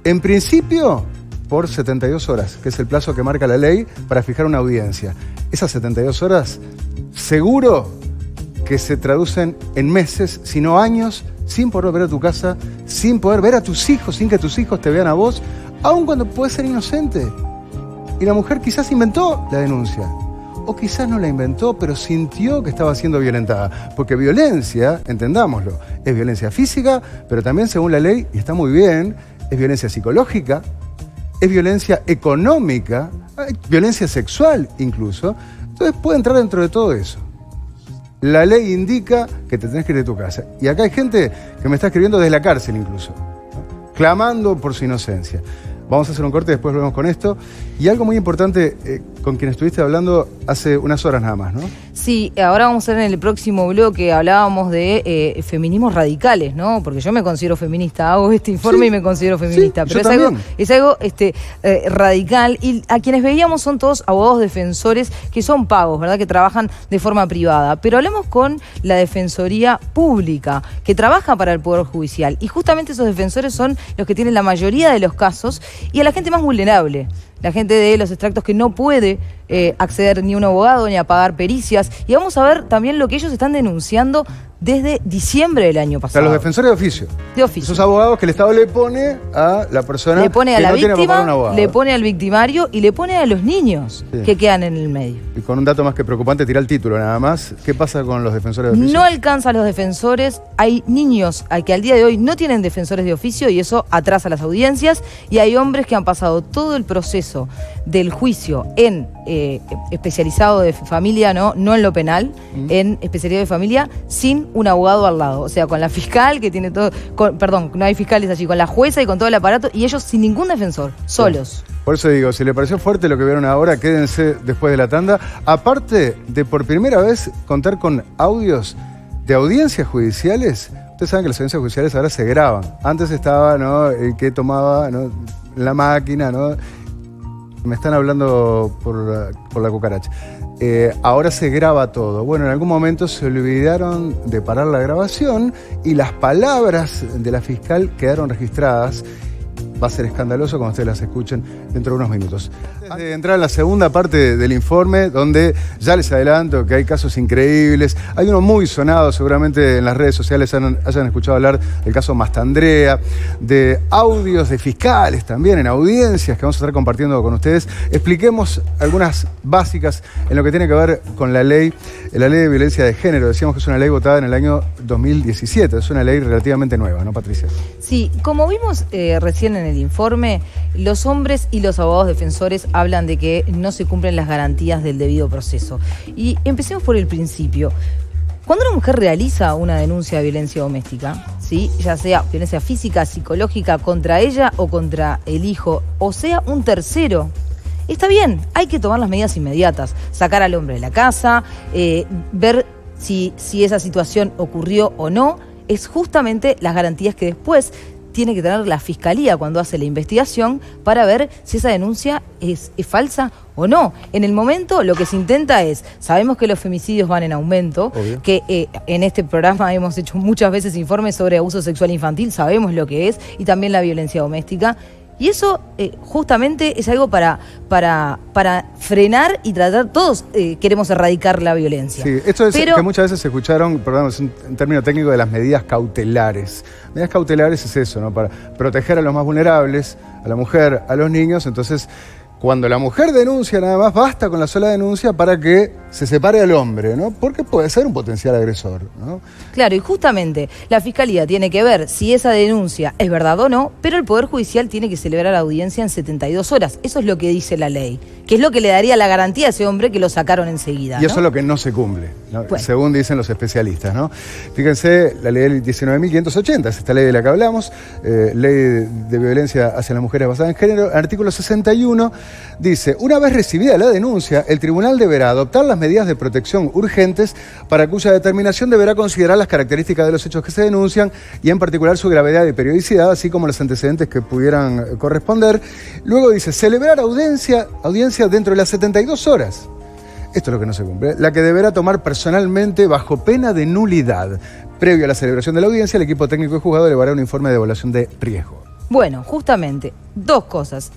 En principio, por 72 horas, que es el plazo que marca la ley para fijar una audiencia. Esas 72 horas, seguro que se traducen en meses, si no años, sin poder ver a tu casa, sin poder ver a tus hijos, sin que tus hijos te vean a vos, aun cuando puedes ser inocente. Y la mujer quizás inventó la denuncia. o quizás no la inventó, pero sintió que estaba siendo violentada. Porque violencia, entendámoslo, es violencia física, pero también según la ley, y está muy bien, es violencia psicológica, es violencia económica, violencia sexual incluso. Entonces puede entrar dentro de todo eso. La ley indica que te tenés que ir de tu casa. Y acá hay gente que me está escribiendo desde la cárcel incluso, ¿no? Clamando por su inocencia. Vamos a hacer un corte, después volvemos con esto. Y algo muy importante, con quien estuviste hablando hace unas horas nada más, ¿no? Sí, ahora vamos a ver en el próximo bloque, hablábamos de feminismos radicales, ¿no? Porque yo me considero feminista, hago este informe y me considero feminista, pero es algo radical. Y a quienes veíamos son todos abogados defensores que son pagos, ¿verdad? Que trabajan de forma privada. Pero hablamos con la Defensoría Pública, que trabaja para el Poder Judicial. Y justamente esos defensores son los que tienen la mayoría de los casos y a la gente más vulnerable. La gente de los extractos que no puede acceder ni a un abogado ni a pagar pericias. Y vamos a ver también lo que ellos están denunciando desde diciembre del año pasado. O sea, los defensores de oficio. De oficio. Esos abogados que el Estado le pone a la persona le pone a que la no tiene para pagar un víctima, abogado. le pone al victimario y le pone a los niños que quedan en el medio. Y con un dato más que preocupante, tira el título nada más. ¿Qué pasa con los defensores de oficio? No alcanza a los defensores. Hay niños que al día de hoy no tienen defensores de oficio y eso atrasa las audiencias. Y hay hombres que han pasado todo el proceso del juicio en especializado de familia, no en lo penal, en especialidad de familia, sin un abogado al lado. O sea, con la fiscal que tiene todo, perdón, no hay fiscales allí, con la jueza y con todo el aparato, y ellos sin ningún defensor, solos. Por eso digo, si le pareció fuerte lo que vieron ahora, quédense después de la tanda. Aparte de por primera vez contar con audios de audiencias judiciales, ustedes saben que las audiencias judiciales ahora se graban. Antes estaba, ¿no?, el que tomaba, ¿no?, la máquina, ¿no? Me están hablando por la cucaracha. Ahora se graba todo. Bueno, en algún momento se olvidaron de parar la grabación y las palabras de la fiscal quedaron registradas. Va a ser escandaloso cuando ustedes las escuchen dentro de unos minutos. Antes de entrar en la segunda parte del informe, donde ya les adelanto que hay casos increíbles. Hay uno muy sonado, seguramente en las redes sociales hayan escuchado hablar del caso Mastandrea, de audios de fiscales también en audiencias que vamos a estar compartiendo con ustedes. Expliquemos algunas básicas en lo que tiene que ver con la ley de violencia de género. Decíamos que es una ley votada en el año 2017. Es una ley relativamente nueva, ¿no, Patricia? Sí, como vimos recién en el informe, los hombres y los abogados defensores hablan de que no se cumplen las garantías del debido proceso. Y empecemos por el principio. Cuando una mujer realiza una denuncia de violencia doméstica, ¿sí?, ya sea violencia física, psicológica contra ella o contra el hijo, o sea un tercero, está bien, hay que tomar las medidas inmediatas, sacar al hombre de la casa, ver si esa situación ocurrió o no. Es justamente las garantías que después tiene que tener la fiscalía cuando hace la investigación para ver si esa denuncia es falsa o no. En el momento lo que se intenta es, sabemos que los femicidios van en aumento, obvio, que en este programa hemos hecho muchas veces informes sobre abuso sexual infantil, sabemos lo que es, y también la violencia doméstica. Y eso justamente es algo para frenar y tratar, todos queremos erradicar la violencia. Sí, esto es que muchas veces se escucharon, perdón, es un término técnico de las medidas cautelares. Medidas cautelares es eso, ¿no?, para proteger a los más vulnerables, a la mujer, a los niños. Entonces, cuando la mujer denuncia, nada más basta con la sola denuncia para que se separe al hombre, ¿no? Porque puede ser un potencial agresor, ¿no? Claro, y justamente la fiscalía tiene que ver si esa denuncia es verdad o no, pero el Poder Judicial tiene que celebrar la audiencia en 72 horas. Eso es lo que dice la ley, que es lo que le daría la garantía a ese hombre que lo sacaron enseguida, y eso es lo que no se cumple, ¿no?, bueno, según dicen los especialistas, ¿no? Fíjense, la ley del 19.580, es esta ley de la que hablamos, ley de violencia hacia las mujeres basada en género, artículo 61, dice: una vez recibida la denuncia, el tribunal deberá adoptar las medidas de protección urgentes para cuya determinación deberá considerar las características de los hechos que se denuncian y en particular su gravedad y periodicidad, así como los antecedentes que pudieran corresponder. Luego dice: celebrar audiencia dentro de las 72 horas. Esto es lo que no se cumple. La que deberá tomar personalmente bajo pena de nulidad. Previo a la celebración de la audiencia, el equipo técnico y juzgado elevará un informe de evaluación de riesgo. Bueno, justamente, dos cosas.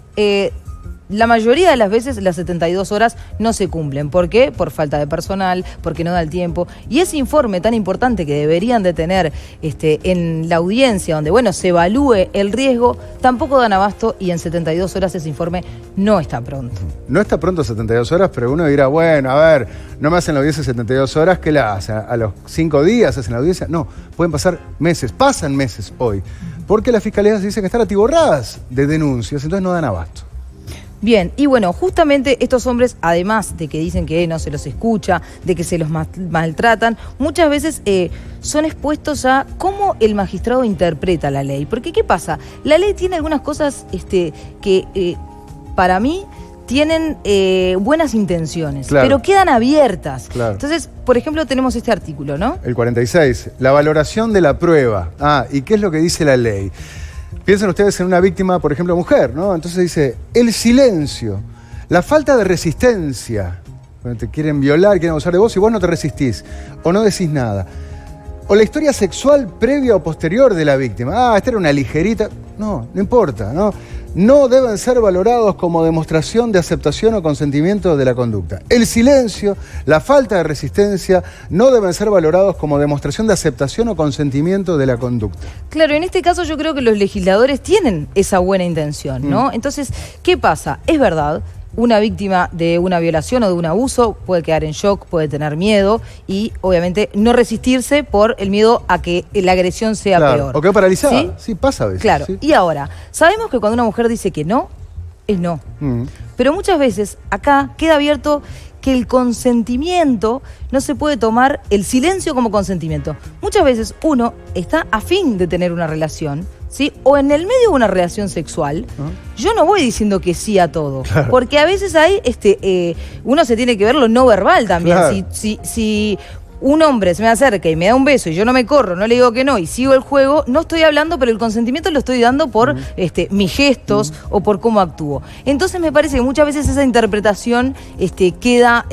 La mayoría de las veces las 72 horas no se cumplen. ¿Por qué? Por falta de personal, porque no da el tiempo. Y ese informe tan importante que deberían de tener en la audiencia, donde bueno, se evalúe el riesgo, tampoco dan abasto y en 72 horas ese informe no está pronto. No está pronto 72 horas, pero uno dirá, bueno, a ver, no me hacen la audiencia 72 horas, ¿qué la hacen? ¿A los 5 días hacen la audiencia? No, pueden pasar meses, pasan meses hoy, porque las fiscalías dicen que están atiborradas de denuncias, entonces no dan abasto. Bien, y bueno, justamente estos hombres, además de que dicen que no se los escucha, de que se los maltratan, muchas veces son expuestos a cómo el magistrado interpreta la ley. Porque, ¿qué pasa? La ley tiene algunas cosas que para mí tienen buenas intenciones, claro, pero quedan abiertas. Claro. Entonces, por ejemplo, tenemos este artículo, ¿no? El 46, la valoración de la prueba. ¿Y qué es lo que dice la ley? Piensen ustedes en una víctima, por ejemplo, mujer, ¿no? Entonces dice, el silencio, la falta de resistencia. Cuando te quieren violar, quieren abusar de vos y vos no te resistís o no decís nada. O la historia sexual previa o posterior de la víctima. Esta era una ligerita. No importa, ¿no? No deben ser valorados como demostración de aceptación o consentimiento de la conducta. El silencio, la falta de resistencia, no deben ser valorados como demostración de aceptación o consentimiento de la conducta. Claro, en este caso yo creo que los legisladores tienen esa buena intención, ¿no? Entonces, ¿qué pasa? Es verdad, una víctima de una violación o de un abuso puede quedar en shock, puede tener miedo y obviamente no resistirse por el miedo a que la agresión sea peor. O quedó paralizada. Sí, pasa a veces. Claro, sí. Y ahora, sabemos que cuando una mujer dice que no, es no. Pero muchas veces acá queda abierto que el consentimiento no se puede tomar el silencio como consentimiento. Muchas veces uno está a fin de tener una relación, ¿sí? O en el medio de una relación sexual, yo no voy diciendo que sí a todo. Claro. Porque a veces hay, uno se tiene que ver lo no verbal también. Claro. Si un hombre se me acerca y me da un beso y yo no me corro, no le digo que no y sigo el juego, no estoy hablando, pero el consentimiento lo estoy dando por mis gestos o por cómo actúo. Entonces me parece que muchas veces esa interpretación queda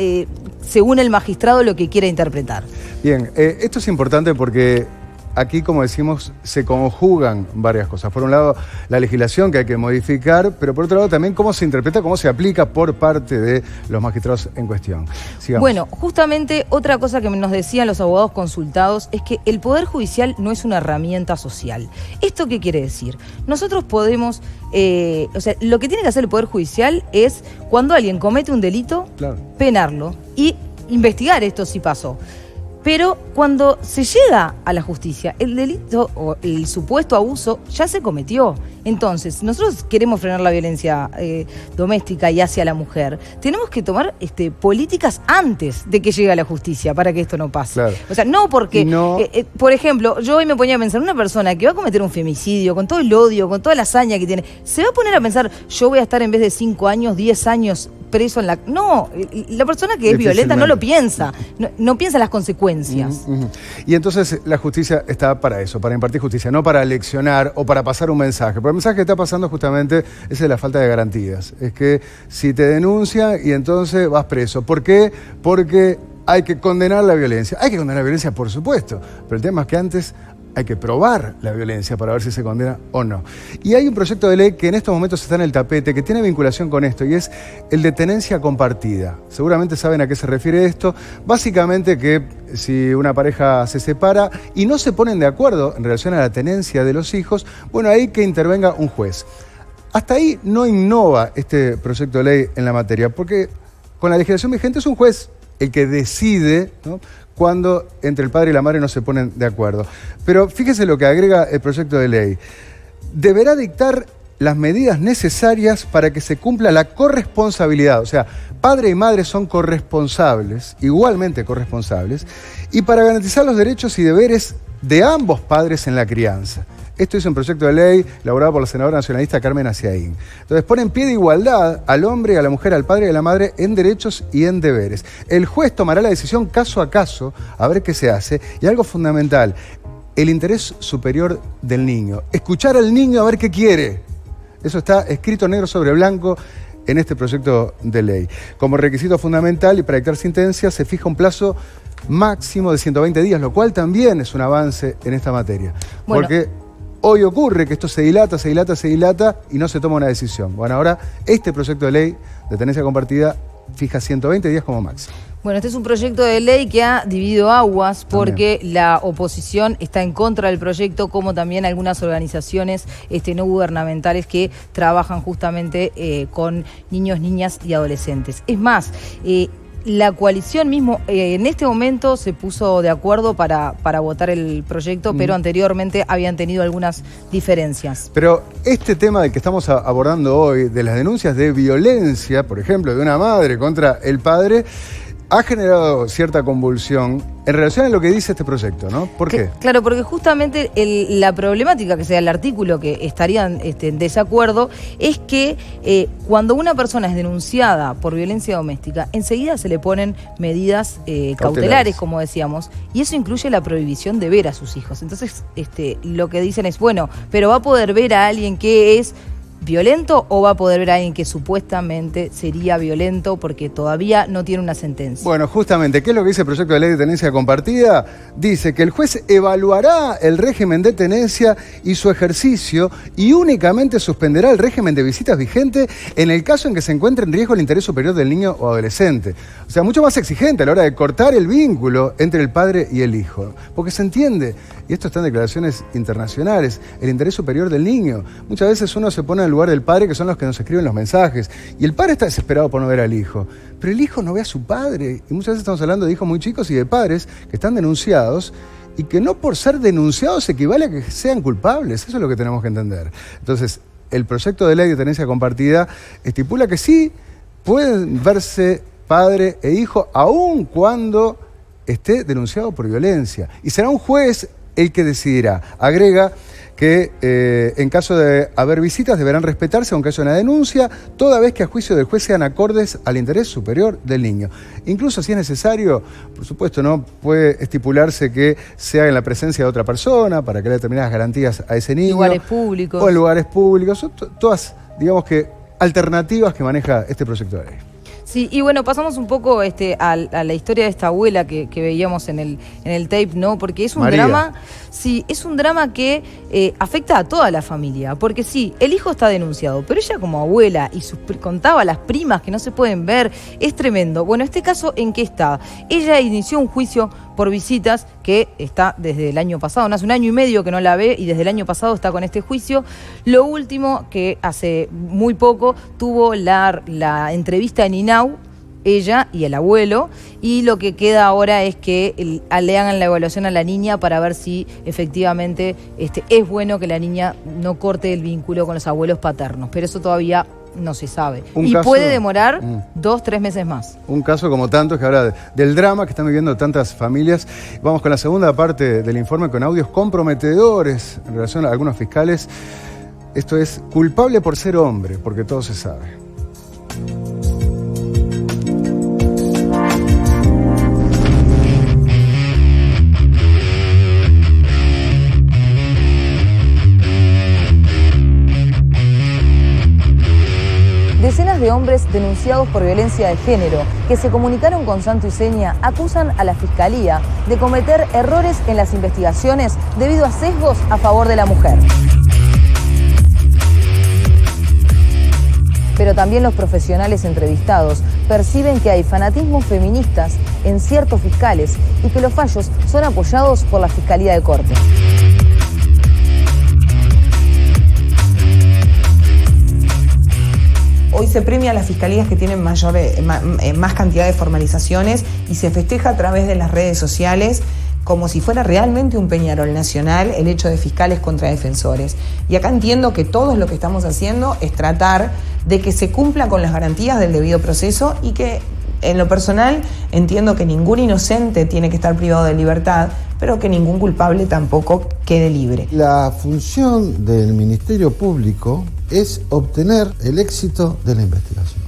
según el magistrado lo que quiera interpretar. Bien, esto es importante porque aquí, como decimos, se conjugan varias cosas. Por un lado, la legislación que hay que modificar, pero por otro lado también cómo se interpreta, cómo se aplica por parte de los magistrados en cuestión. Sigamos. Bueno, justamente otra cosa que nos decían los abogados consultados es que el Poder Judicial no es una herramienta social. ¿Esto qué quiere decir? Nosotros podemos, lo que tiene que hacer el Poder Judicial es, cuando alguien comete un delito, claro, penarlo y investigar esto si pasó. Pero cuando se llega a la justicia, el delito o el supuesto abuso ya se cometió. Entonces, si nosotros queremos frenar la violencia doméstica y hacia la mujer, tenemos que tomar políticas antes de que llegue a la justicia para que esto no pase. Claro. O sea, no porque, por ejemplo, yo hoy me ponía a pensar, una persona que va a cometer un femicidio, con todo el odio, con toda la hazaña que tiene, se va a poner a pensar, yo voy a estar en vez de 5 años, 10 años preso en la... No, la persona que es violenta no lo piensa, no piensa las consecuencias. Y entonces la justicia está para eso, para impartir justicia, no para leccionar o para pasar un mensaje. Porque el mensaje que está pasando justamente es de la falta de garantías. Es que si te denuncian y entonces vas preso. ¿Por qué? Porque hay que condenar la violencia. Hay que condenar la violencia, por supuesto, pero el tema es que antes hay que probar la violencia para ver si se condena o no. Y hay un proyecto de ley que en estos momentos está en el tapete, que tiene vinculación con esto, y es el de tenencia compartida. Seguramente saben a qué se refiere esto. Básicamente que si una pareja se separa y no se ponen de acuerdo en relación a la tenencia de los hijos, bueno, ahí que intervenga un juez. Hasta ahí no innova este proyecto de ley en la materia, porque con la legislación vigente es un juez el que decide, ¿no?, cuando entre el padre y la madre no se ponen de acuerdo. Pero fíjese lo que agrega el proyecto de ley. Deberá dictar las medidas necesarias para que se cumpla la corresponsabilidad. O sea, padre y madre son corresponsables, igualmente corresponsables, y para garantizar los derechos y deberes de ambos padres en la crianza. Esto es un proyecto de ley elaborado por la senadora nacionalista Carmen Aciaín. Entonces pone en pie de igualdad al hombre, a la mujer, al padre y a la madre en derechos y en deberes. El juez tomará la decisión caso a caso a ver qué se hace. Y algo fundamental, el interés superior del niño. Escuchar al niño a ver qué quiere. Eso está escrito negro sobre blanco en este proyecto de ley. Como requisito fundamental y para dictar sentencia se fija un plazo máximo de 120 días, lo cual también es un avance en esta materia. Bueno, porque Hoy ocurre que esto se dilata y no se toma una decisión. Bueno, ahora este proyecto de ley de tenencia compartida fija 120 días como máximo. Bueno, este es un proyecto de ley que ha dividido aguas porque la oposición está en contra del proyecto, como también algunas organizaciones no gubernamentales que trabajan justamente con niños, niñas y adolescentes. Es más, la coalición mismo en este momento se puso de acuerdo para votar el proyecto, pero anteriormente habían tenido algunas diferencias. Pero este tema del que estamos abordando hoy, de las denuncias de violencia, por ejemplo, de una madre contra el padre, ha generado cierta convulsión en relación a lo que dice este proyecto, ¿no? ¿Por qué? Claro, porque justamente la problemática, que sea el artículo que estarían en desacuerdo, es que cuando una persona es denunciada por violencia doméstica, enseguida se le ponen medidas cautelares, como decíamos, y eso incluye la prohibición de ver a sus hijos. Entonces, lo que dicen es, bueno, pero va a poder ver a alguien que es violento o va a poder ver a alguien que supuestamente sería violento porque todavía no tiene una sentencia. Bueno, justamente, ¿qué es lo que dice el proyecto de ley de tenencia compartida? Dice que el juez evaluará el régimen de tenencia y su ejercicio y únicamente suspenderá el régimen de visitas vigente en el caso en que se encuentre en riesgo el interés superior del niño o adolescente. O sea, mucho más exigente a la hora de cortar el vínculo entre el padre y el hijo. Porque se entiende, y esto está en declaraciones internacionales, el interés superior del niño. Muchas veces uno se pone en el lugar del padre, que son los que nos escriben los mensajes, y el padre está desesperado por no ver al hijo, pero el hijo no ve a su padre, y muchas veces estamos hablando de hijos muy chicos y de padres que están denunciados y que no por ser denunciados equivale a que sean culpables. Eso es lo que tenemos que entender. Entonces, el proyecto de ley de tenencia compartida estipula que sí pueden verse padre e hijo aun cuando esté denunciado por violencia, y será un juez el que decidirá. Agrega que en caso de haber visitas deberán respetarse aunque haya una denuncia, toda vez que a juicio del juez sean acordes al interés superior del niño. Incluso si es necesario, por supuesto, no puede estipularse que sea en la presencia de otra persona para que le dé determinadas garantías a ese niño. Lugares públicos. O en lugares públicos. Son todas, digamos que, alternativas que maneja este proyecto de ley. Sí, y bueno, pasamos un poco a la historia de esta abuela que veíamos en el tape, ¿no? Porque es un drama, sí, es un drama que afecta a toda la familia. Porque sí, el hijo está denunciado, pero ella como abuela y contaba a las primas que no se pueden ver, es tremendo. Bueno, este caso, ¿en qué está? Ella inició un juicio por visitas que está desde el año pasado, no hace un año y medio que no la ve y desde el año pasado está con este juicio. Lo último que hace muy poco tuvo la entrevista en INAU, ella y el abuelo, y lo que queda ahora es que le hagan la evaluación a la niña para ver si efectivamente es bueno que la niña no corte el vínculo con los abuelos paternos, pero eso todavía no se sabe. Puede demorar 2-3 meses más. Un caso como tantos que habla del drama que están viviendo tantas familias. Vamos con la segunda parte del informe con audios comprometedores en relación a algunos fiscales. Esto es culpable por ser hombre, porque todo se sabe. Decenas de hombres denunciados por violencia de género que se comunicaron con Santo y Seña acusan a la Fiscalía de cometer errores en las investigaciones debido a sesgos a favor de la mujer. Pero también los profesionales entrevistados perciben que hay fanatismos feministas en ciertos fiscales y que los fallos son apoyados por la Fiscalía de Corte. Hoy se premia a las fiscalías que tienen más cantidad de formalizaciones y se festeja a través de las redes sociales como si fuera realmente un Peñarol nacional el hecho de fiscales contra defensores. Y acá entiendo que todo lo que estamos haciendo es tratar de que se cumpla con las garantías del debido proceso y que, en lo personal, entiendo que ningún inocente tiene que estar privado de libertad, pero que ningún culpable tampoco quede libre. La función del Ministerio Público es obtener el éxito de la investigación.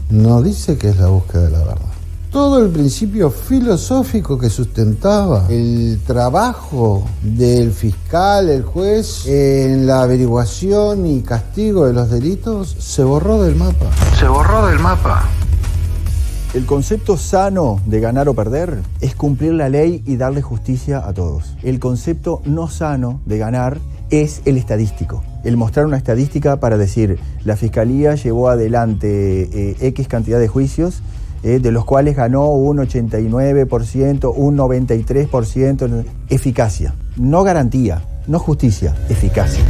No dice que es la búsqueda de la verdad. Todo el principio filosófico que sustentaba el trabajo del fiscal, el juez, en la averiguación y castigo de los delitos, se borró del mapa. Se borró del mapa. El concepto sano de ganar o perder es cumplir la ley y darle justicia a todos. El concepto no sano de ganar es el estadístico. El mostrar una estadística para decir, la Fiscalía llevó adelante X cantidad de juicios, de los cuales ganó un 89%, un 93%. Eficacia, no garantía, no justicia, eficacia.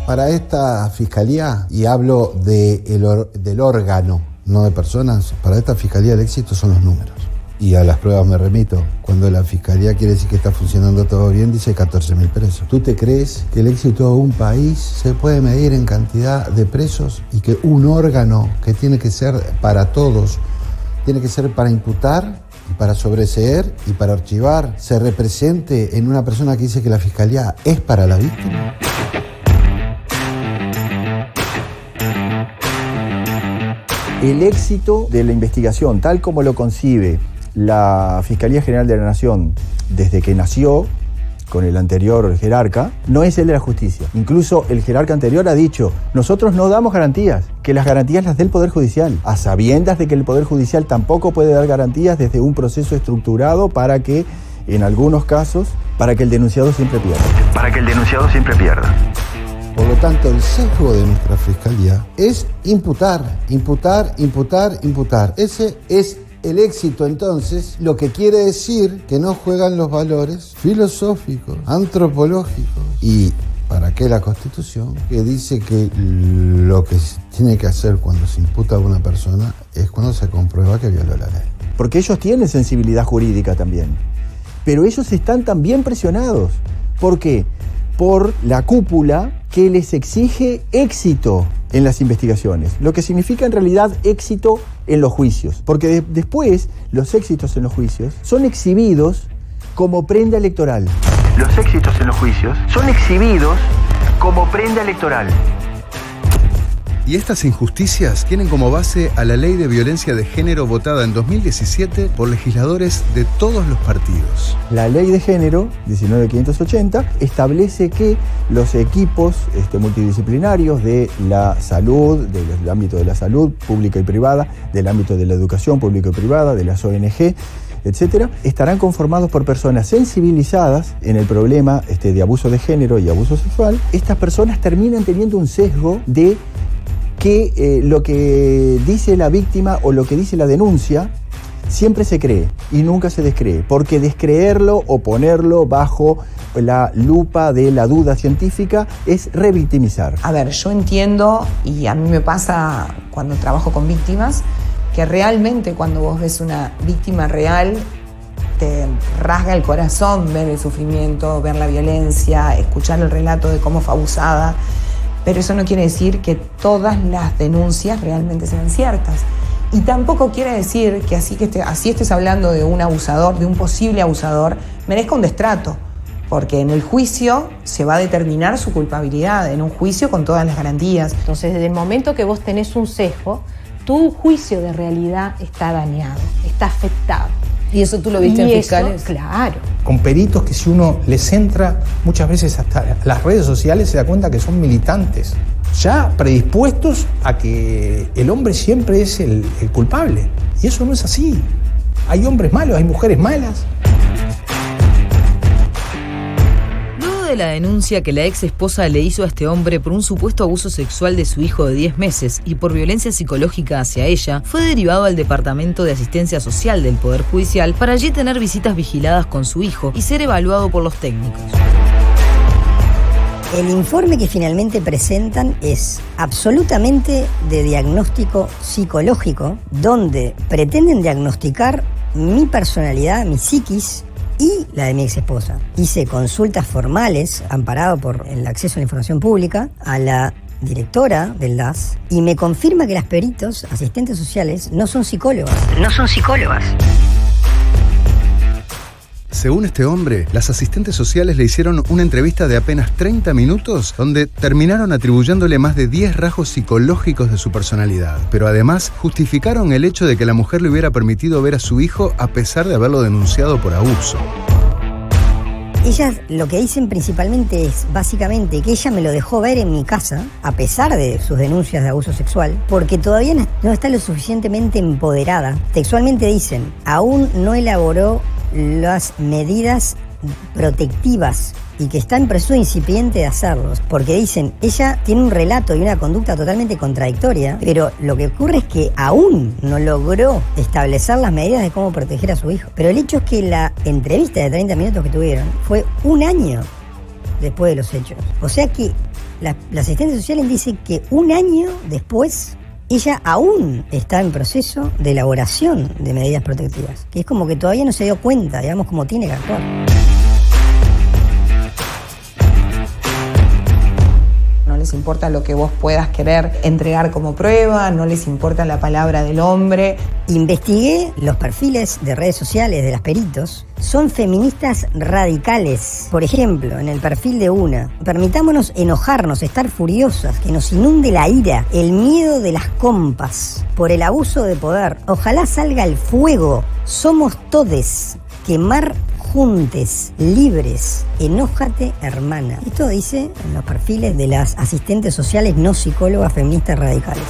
Para esta fiscalía, y hablo del órgano, no de personas, para esta fiscalía el éxito son los números. Y a las pruebas me remito. Cuando la fiscalía quiere decir que está funcionando todo bien, dice 14.000 presos. ¿Tú te crees que el éxito de un país se puede medir en cantidad de presos y que un órgano que tiene que ser para todos, tiene que ser para imputar y para sobreseer y para archivar, se represente en una persona que dice que la fiscalía es para la víctima? El éxito de la investigación, tal como lo concibe la Fiscalía General de la Nación desde que nació, con el anterior jerarca, no es el de la justicia. Incluso el jerarca anterior ha dicho, nosotros no damos garantías, que las garantías las dé el Poder Judicial, a sabiendas de que el Poder Judicial tampoco puede dar garantías desde un proceso estructurado para que, en algunos casos, para que el denunciado siempre pierda. Para que el denunciado siempre pierda. Por lo tanto, el sesgo de nuestra fiscalía es imputar. Ese es el éxito, entonces, lo que quiere decir que no juegan los valores filosóficos, antropológicos. ¿Y para qué la Constitución? Que dice que lo que se tiene que hacer cuando se imputa a una persona es cuando se comprueba que violó la ley. Porque ellos tienen sensibilidad jurídica también. Pero ellos están también presionados. ¿Por qué? Por la cúpula que les exige éxito en las investigaciones, lo que significa en realidad éxito en los juicios, porque después los éxitos en los juicios son exhibidos como prenda electoral. Los éxitos en los juicios son exhibidos como prenda electoral. Y estas injusticias tienen como base a la ley de violencia de género votada en 2017 por legisladores de todos los partidos. La ley de género, 19.580, establece que los equipos multidisciplinarios de la salud, del ámbito de la salud pública y privada, del ámbito de la educación pública y privada, de las ONG, etcétera, estarán conformados por personas sensibilizadas en el problema de abuso de género y abuso sexual. Estas personas terminan teniendo un sesgo de que lo que dice la víctima o lo que dice la denuncia siempre se cree y nunca se descree, porque descreerlo o ponerlo bajo la lupa de la duda científica es revictimizar. A ver, yo entiendo, y a mí me pasa cuando trabajo con víctimas, que realmente cuando vos ves una víctima real, te rasga el corazón ver el sufrimiento, ver la violencia, escuchar el relato de cómo fue abusada. Pero eso no quiere decir que todas las denuncias realmente sean ciertas. Y tampoco quiere decir que así estés hablando de un abusador, de un posible abusador, merezca un destrato. Porque en el juicio se va a determinar su culpabilidad, en un juicio con todas las garantías. Entonces, desde el momento que vos tenés un sesgo, tu juicio de realidad está dañado, está afectado. ¿Y eso tú lo viste en fiscales? Claro. Con peritos que si uno les entra muchas veces hasta las redes sociales se da cuenta que son militantes, ya predispuestos a que el hombre siempre es el culpable. Y eso no es así. Hay hombres malos, hay mujeres malas. De la denuncia que la ex esposa le hizo a este hombre por un supuesto abuso sexual de su hijo de 10 meses y por violencia psicológica hacia ella, fue derivado al Departamento de Asistencia Social del Poder Judicial para allí tener visitas vigiladas con su hijo y ser evaluado por los técnicos. El informe que finalmente presentan es absolutamente de diagnóstico psicológico, donde pretenden diagnosticar mi personalidad, mi psiquis, y la de mi ex esposa. Hice consultas formales, amparado por el acceso a la información pública, a la directora del DAS, y me confirma que las peritos, asistentes sociales, no son psicólogas. No son psicólogas. Según este hombre, las asistentes sociales le hicieron una entrevista de apenas 30 minutos donde terminaron atribuyéndole más de 10 rasgos psicológicos de su personalidad. Pero además justificaron el hecho de que la mujer le hubiera permitido ver a su hijo a pesar de haberlo denunciado por abuso. Ellas lo que dicen principalmente es, básicamente, que ella me lo dejó ver en mi casa, a pesar de sus denuncias de abuso sexual, porque todavía no está lo suficientemente empoderada. Textualmente dicen, aún no elaboró las medidas protectivas y que está en proceso incipiente de hacerlos, porque dicen, ella tiene un relato y una conducta totalmente contradictoria, pero lo que ocurre es que aún no logró establecer las medidas de cómo proteger a su hijo. Pero el hecho es que la entrevista de 30 minutos que tuvieron fue un año después de los hechos. O sea que la asistente social dice que un año después ella aún está en proceso de elaboración de medidas protectivas, que es como que todavía no se dio cuenta, digamos, cómo tiene que actuar. No les importa lo que vos puedas querer entregar como prueba, no les importa la palabra del hombre. Investigué los perfiles de redes sociales de las peritos. Son feministas radicales. Por ejemplo, en el perfil de una, permitámonos enojarnos, estar furiosas, que nos inunde la ira, el miedo de las compas por el abuso de poder. Ojalá salga el fuego. Somos todes. Quemar juntes, libres, enójate, hermana. Esto dice en los perfiles de las asistentes sociales no psicólogas feministas radicales.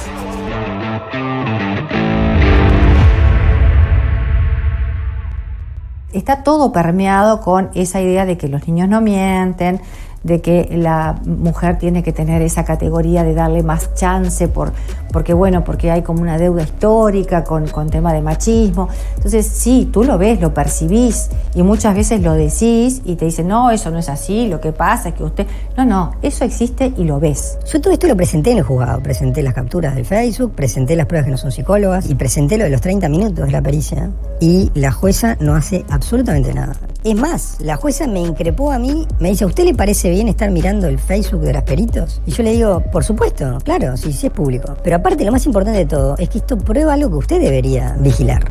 Está todo permeado con esa idea de que los niños no mienten, de que la mujer tiene que tener esa categoría de darle más chance porque hay como una deuda histórica con tema de machismo. Entonces sí, tú lo ves, lo percibís y muchas veces lo decís y te dicen, no, eso no es así, lo que pasa es que usted... No, eso existe y lo ves. Yo todo esto lo presenté en el juzgado, presenté las capturas del Facebook, presenté las pruebas que no son psicólogas y presenté lo de los 30 minutos de la pericia y la jueza no hace absolutamente nada. Es más, la jueza me increpó a mí, me dice, ¿a usted le parece bien estar mirando el Facebook de las peritos? Y yo le digo, por supuesto, claro, sí es público. Pero aparte, lo más importante de todo es que esto prueba algo que usted debería vigilar,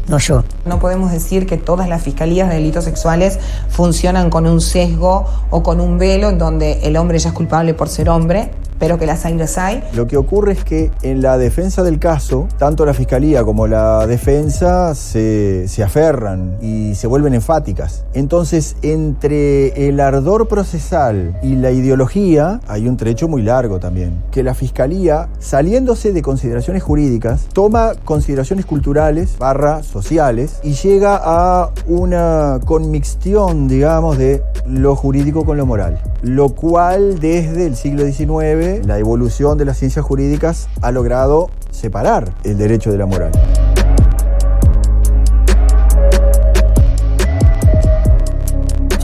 no yo. No podemos decir que todas las fiscalías de delitos sexuales funcionan con un sesgo o con un velo en donde el hombre ya es culpable por ser hombre, pero que las hay. Lo que ocurre es que en la defensa del caso, tanto la fiscalía como la defensa se aferran y se vuelven enfáticas. Entonces, entre el ardor procesal y la ideología, hay un trecho muy largo también. Que la fiscalía, saliéndose de consideraciones jurídicas, toma consideraciones culturales, sociales, y llega a una conmixtión, digamos, de lo jurídico con lo moral. Lo cual, desde el siglo XIX, la evolución de las ciencias jurídicas ha logrado separar el derecho de la moral.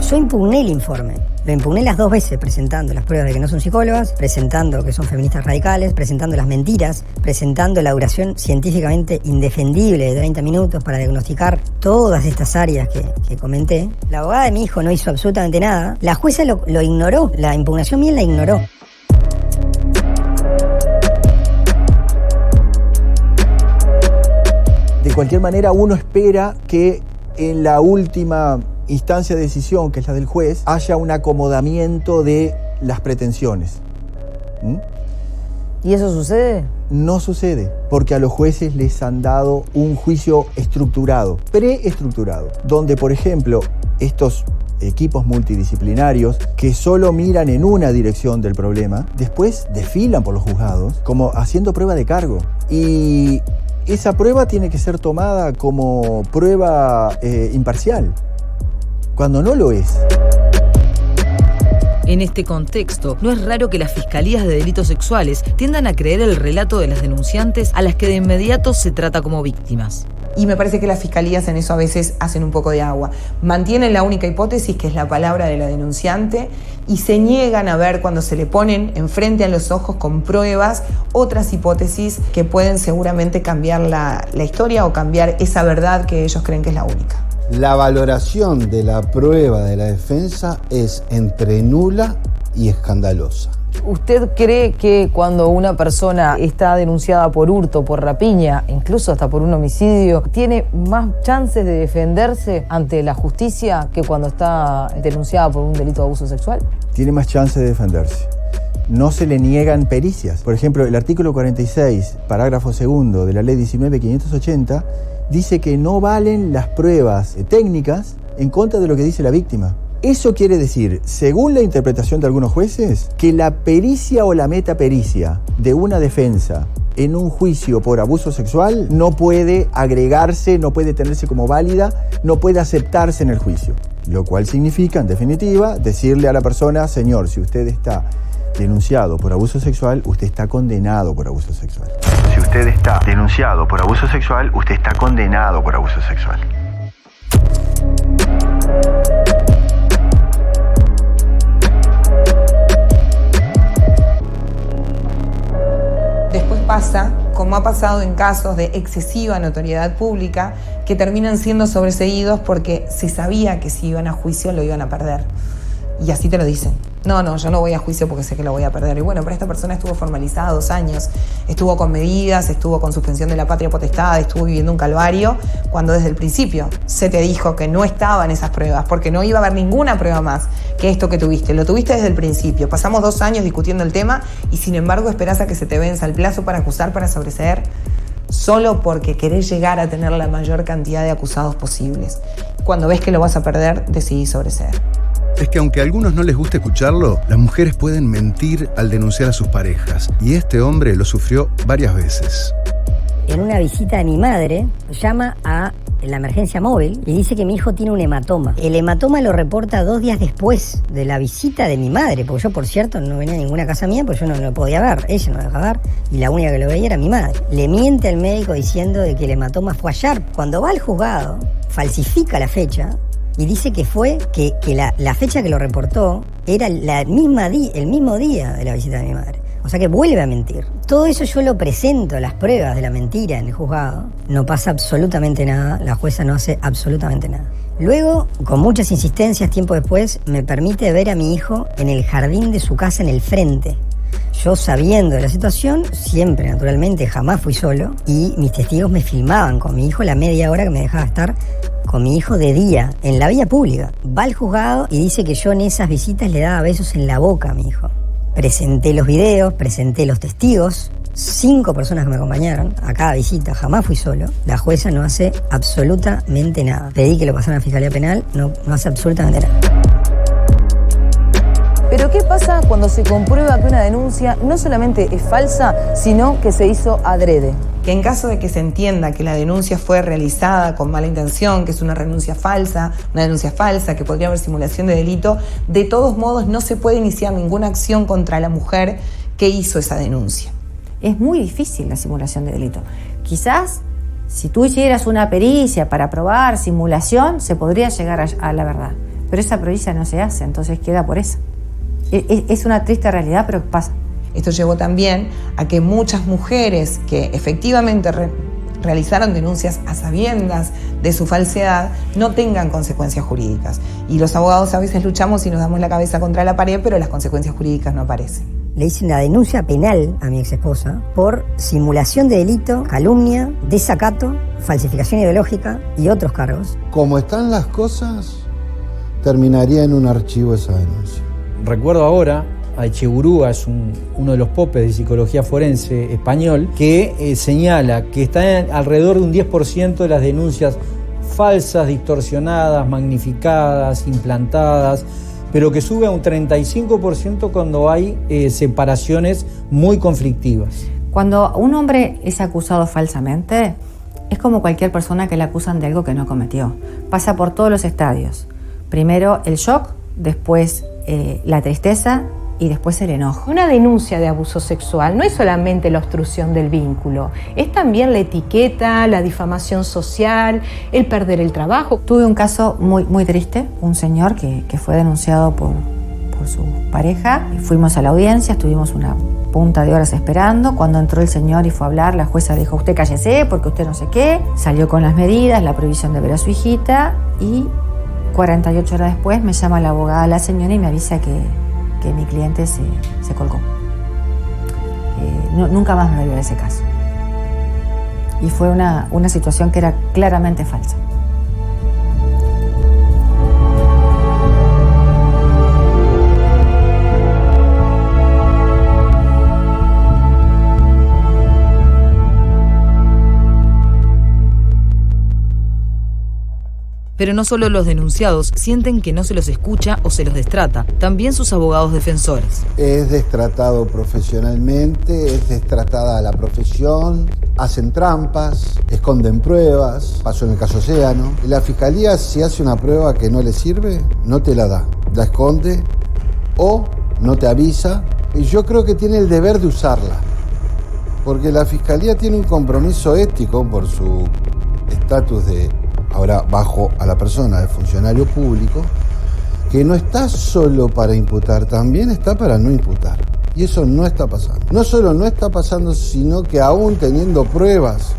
Yo impugné el informe. Lo impugné las 2 veces, presentando las pruebas de que no son psicólogas, presentando que son feministas radicales, presentando las mentiras, presentando la duración científicamente indefendible de 30 minutos para diagnosticar todas estas áreas que comenté. La abogada de mi hijo no hizo absolutamente nada. La jueza lo ignoró, la impugnación mía la ignoró. De cualquier manera, uno espera que en la última instancia de decisión, que es la del juez, haya un acomodamiento de las pretensiones. ¿Y eso sucede? No sucede, porque a los jueces les han dado un juicio estructurado, preestructurado, donde, por ejemplo, estos equipos multidisciplinarios que solo miran en una dirección del problema, después desfilan por los juzgados como haciendo prueba de cargo. Y esa prueba tiene que ser tomada como prueba imparcial, cuando no lo es. En este contexto, no es raro que las fiscalías de delitos sexuales tiendan a creer el relato de las denunciantes a las que de inmediato se trata como víctimas. Y me parece que las fiscalías en eso a veces hacen un poco de agua. Mantienen la única hipótesis, que es la palabra de la denunciante, y se niegan a ver, cuando se le ponen enfrente a los ojos con pruebas, otras hipótesis que pueden seguramente cambiar la historia o cambiar esa verdad que ellos creen que es la única. La valoración de la prueba de la defensa es entre nula y escandalosa. ¿Usted cree que cuando una persona está denunciada por hurto, por rapiña, incluso hasta por un homicidio, tiene más chances de defenderse ante la justicia que cuando está denunciada por un delito de abuso sexual? Tiene más chances de defenderse. No se le niegan pericias. Por ejemplo, el artículo 46, parágrafo 2 de la ley 19.580, dice que no valen las pruebas técnicas en contra de lo que dice la víctima. Eso quiere decir, según la interpretación de algunos jueces, que la pericia o la metapericia de una defensa en un juicio por abuso sexual no puede agregarse, no puede tenerse como válida, no puede aceptarse en el juicio. Lo cual significa, en definitiva, decirle a la persona, señor, si usted está denunciado por abuso sexual, usted está condenado por abuso sexual. Si usted está denunciado por abuso sexual, usted está condenado por abuso sexual. Después pasa, como ha pasado en casos de excesiva notoriedad pública, que terminan siendo sobreseídos porque se sabía que si iban a juicio lo iban a perder. Y así te lo dicen. No, yo no voy a juicio porque sé que lo voy a perder. Y bueno, pero esta persona estuvo formalizada 2 años, estuvo con medidas, estuvo con suspensión de la patria potestad, estuvo viviendo un calvario, cuando desde el principio se te dijo que no estaban esas pruebas, porque no iba a haber ninguna prueba más que esto que tuviste. Lo tuviste desde el principio. Pasamos 2 años discutiendo el tema y sin embargo esperás a que se te venza el plazo para acusar, para sobreseer, solo porque querés llegar a tener la mayor cantidad de acusados posibles. Cuando ves que lo vas a perder, decidís sobreseer. Es que aunque a algunos no les guste escucharlo, las mujeres pueden mentir al denunciar a sus parejas. Y este hombre lo sufrió varias veces. En una visita de mi madre, llama a la emergencia móvil y dice que mi hijo tiene un hematoma. El hematoma lo reporta 2 días después de la visita de mi madre, porque yo, por cierto, no venía a ninguna casa mía, porque yo no lo podía ver, ella no lo dejaba ver, y la única que lo veía era mi madre. Le miente al médico diciendo de que el hematoma fue ayer. Cuando va al juzgado, falsifica la fecha y dice que fue que la fecha que lo reportó era el mismo día de la visita de mi madre. O sea que vuelve a mentir. Todo eso yo lo presento, las pruebas de la mentira en el juzgado. No pasa absolutamente nada, la jueza no hace absolutamente nada. Luego, con muchas insistencias, tiempo después, me permite ver a mi hijo en el jardín de su casa en el frente. Yo, sabiendo de la situación, siempre, naturalmente, jamás fui solo, y mis testigos me filmaban con mi hijo la media hora que me dejaba estar con mi hijo de día, en la vía pública. Va al juzgado y dice que yo en esas visitas le daba besos en la boca a mi hijo. Presenté los videos, presenté los testigos, 5 personas que me acompañaron a cada visita, jamás fui solo. La jueza no hace absolutamente nada. Pedí que lo pasaran a la Fiscalía Penal, no hace absolutamente nada. Pero ¿qué pasa cuando se comprueba que una denuncia no solamente es falsa, sino que se hizo adrede? Que en caso de que se entienda que la denuncia fue realizada con mala intención, que es una denuncia falsa, que podría haber simulación de delito, de todos modos no se puede iniciar ninguna acción contra la mujer que hizo esa denuncia. Es muy difícil la simulación de delito. Quizás si tú hicieras una pericia para probar simulación, se podría llegar a la verdad. Pero esa pericia no se hace, entonces queda por eso. Es una triste realidad, pero pasa. Esto llevó también a que muchas mujeres que efectivamente realizaron denuncias a sabiendas de su falsedad no tengan consecuencias jurídicas. Y los abogados a veces luchamos y nos damos la cabeza contra la pared, pero las consecuencias jurídicas no aparecen. Le hice una denuncia penal a mi exesposa por simulación de delito, calumnia, desacato, falsificación ideológica y otros cargos. Como están las cosas, terminaría en un archivo esa denuncia. Recuerdo ahora a Echeburúa, es uno de los popes de psicología forense español, que señala que está alrededor de un 10% de las denuncias falsas, distorsionadas, magnificadas, implantadas, pero que sube a un 35% cuando hay separaciones muy conflictivas. Cuando un hombre es acusado falsamente, es como cualquier persona que le acusan de algo que no cometió. Pasa por todos los estadios. Primero el shock, después la tristeza y después el enojo. Una denuncia de abuso sexual no es solamente la obstrucción del vínculo, es también la etiqueta, la difamación social, el perder el trabajo. Tuve un caso muy triste, un señor que fue denunciado por su pareja. Fuimos a la audiencia, estuvimos una punta de horas esperando. Cuando entró el señor y fue a hablar, la jueza dijo: usted cállese porque usted no sé qué. Salió con las medidas, la prohibición de ver a su hijita, y 48 horas después me llama la abogada la señora y me avisa que mi cliente se colgó. Nunca más me volvió a ese caso. Y fue una situación que era claramente falsa. Pero no solo los denunciados sienten que no se los escucha o se los destrata, también sus abogados defensores. Es destratado profesionalmente, es destratada la profesión, hacen trampas, esconden pruebas, pasó en el caso Océano. La fiscalía, si hace una prueba que no le sirve, no te la da, la esconde o no te avisa. Y yo creo que tiene el deber de usarla, porque la fiscalía tiene un compromiso ético por su estatus de, ahora bajo a la persona de funcionario público, que no está solo para imputar, también está para no imputar. Y eso no está pasando. No solo no está pasando, sino que aún teniendo pruebas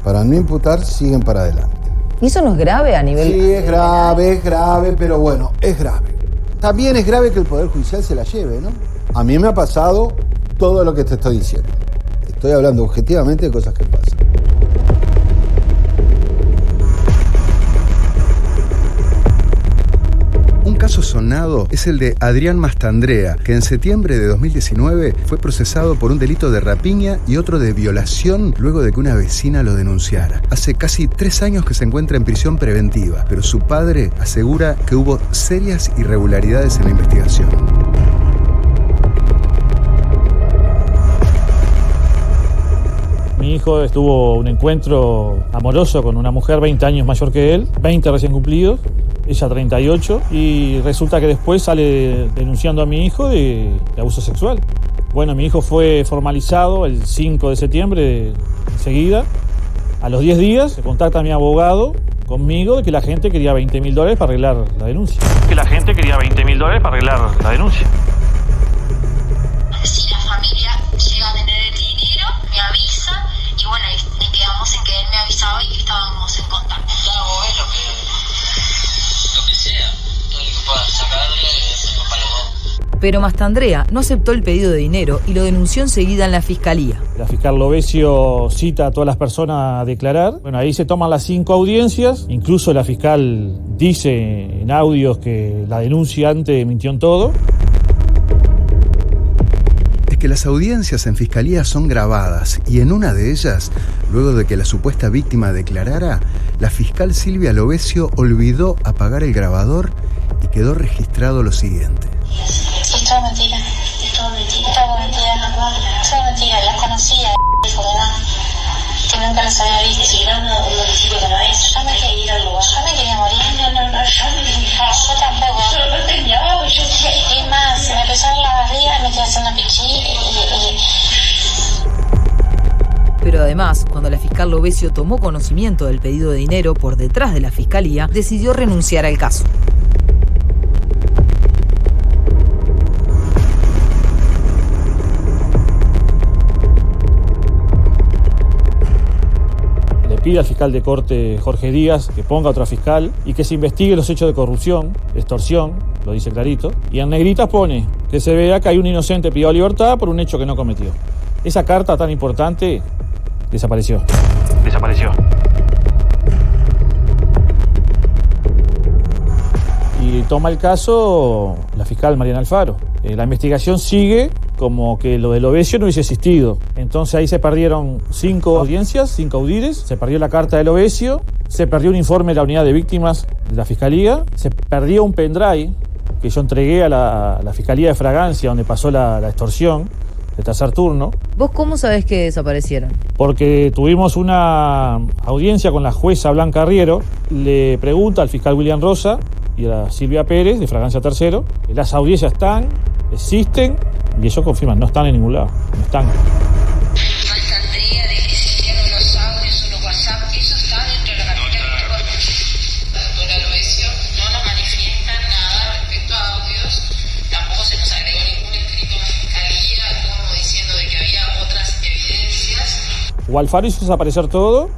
para no imputar, siguen para adelante. ¿Y eso no es grave a nivel? Sí, es grave, pero bueno, es grave. También es grave que el Poder Judicial se la lleve, ¿no? A mí me ha pasado todo lo que te estoy diciendo. Estoy hablando objetivamente de cosas que pasan. Un caso sonado es el de Adrián Mastandrea, que en septiembre de 2019 fue procesado por un delito de rapiña y otro de violación luego de que una vecina lo denunciara. Hace casi 3 años que se encuentra en prisión preventiva, pero su padre asegura que hubo serias irregularidades en la investigación. Mi hijo tuvo un encuentro amoroso con una mujer 20 años mayor que él, 20 recién cumplidos, ella 38, y resulta que después sale denunciando a mi hijo de abuso sexual. Bueno, mi hijo fue formalizado el 5 de septiembre enseguida. A los 10 días se contacta a mi abogado conmigo de que la gente quería $20.000 para arreglar la denuncia. Si la gente quería $20.000 para arreglar la denuncia. Si la familia llega a tener el dinero, me avisa y bueno, y quedamos en que él me avisaba y que estábamos en contacto. Claro, es lo que sea, todo lo que pueda sacarle es para los dos. Pero Mastandrea no aceptó el pedido de dinero y lo denunció enseguida en la fiscalía. La fiscal Lovesio cita a todas las personas a declarar. Bueno, ahí se toman las 5 audiencias. Incluso la fiscal dice en audios que la denunciante mintió en todo. Que las audiencias en fiscalía son grabadas y en una de ellas, luego de que la supuesta víctima declarara, la fiscal Silvia Lovesio olvidó apagar el grabador y quedó registrado lo siguiente. Sí, todo mentira. Todo mentira. Todo mentira. La conocía, dijo que nunca los había visto. Si era un municipio que no es. Yo me quería ir al lugar. Yo me quería morir. No, yo tampoco. Yo no tenía agua. Es más, se me empezaron las barrigas, me quedé haciendo pichí Pero además, cuando la fiscal Lovesio tomó conocimiento del pedido de dinero por detrás de la fiscalía, decidió renunciar al caso. Pide al fiscal de corte Jorge Díaz que ponga otra fiscal y que se investigue los hechos de corrupción, extorsión, lo dice clarito, y en negritas pone que se vea que hay un inocente privado de libertad por un hecho que no cometió. Esa carta tan importante desapareció. Y toma el caso la fiscal Mariana Alfaro. La investigación sigue como que lo de Lovesio no hubiese existido. Entonces ahí se perdieron 5 audiencias, 5 audires, se perdió la carta de Lovesio, se perdió un informe de la unidad de víctimas de la Fiscalía, se perdió un pendrive que yo entregué a la Fiscalía de Fragancia, donde pasó la extorsión de tercer turno. ¿Vos cómo sabés que desaparecieron? Porque tuvimos una audiencia con la jueza Blanca Riero, le pregunta al fiscal William Rosa y a la Silvia Pérez de Fragancia Tercero, las audiencias están, existen, y ellos confirman, no están en ningún lado, no están. Mastandrea, de que existieron los audios o los WhatsApp, eso está dentro de la carpeta que la doctora Lovesio no nos manifiesta nada respecto a audios, tampoco se nos agregó ningún escrito en la fiscalía como diciendo de que había otras evidencias. O Alfaro hizo desaparecer todo,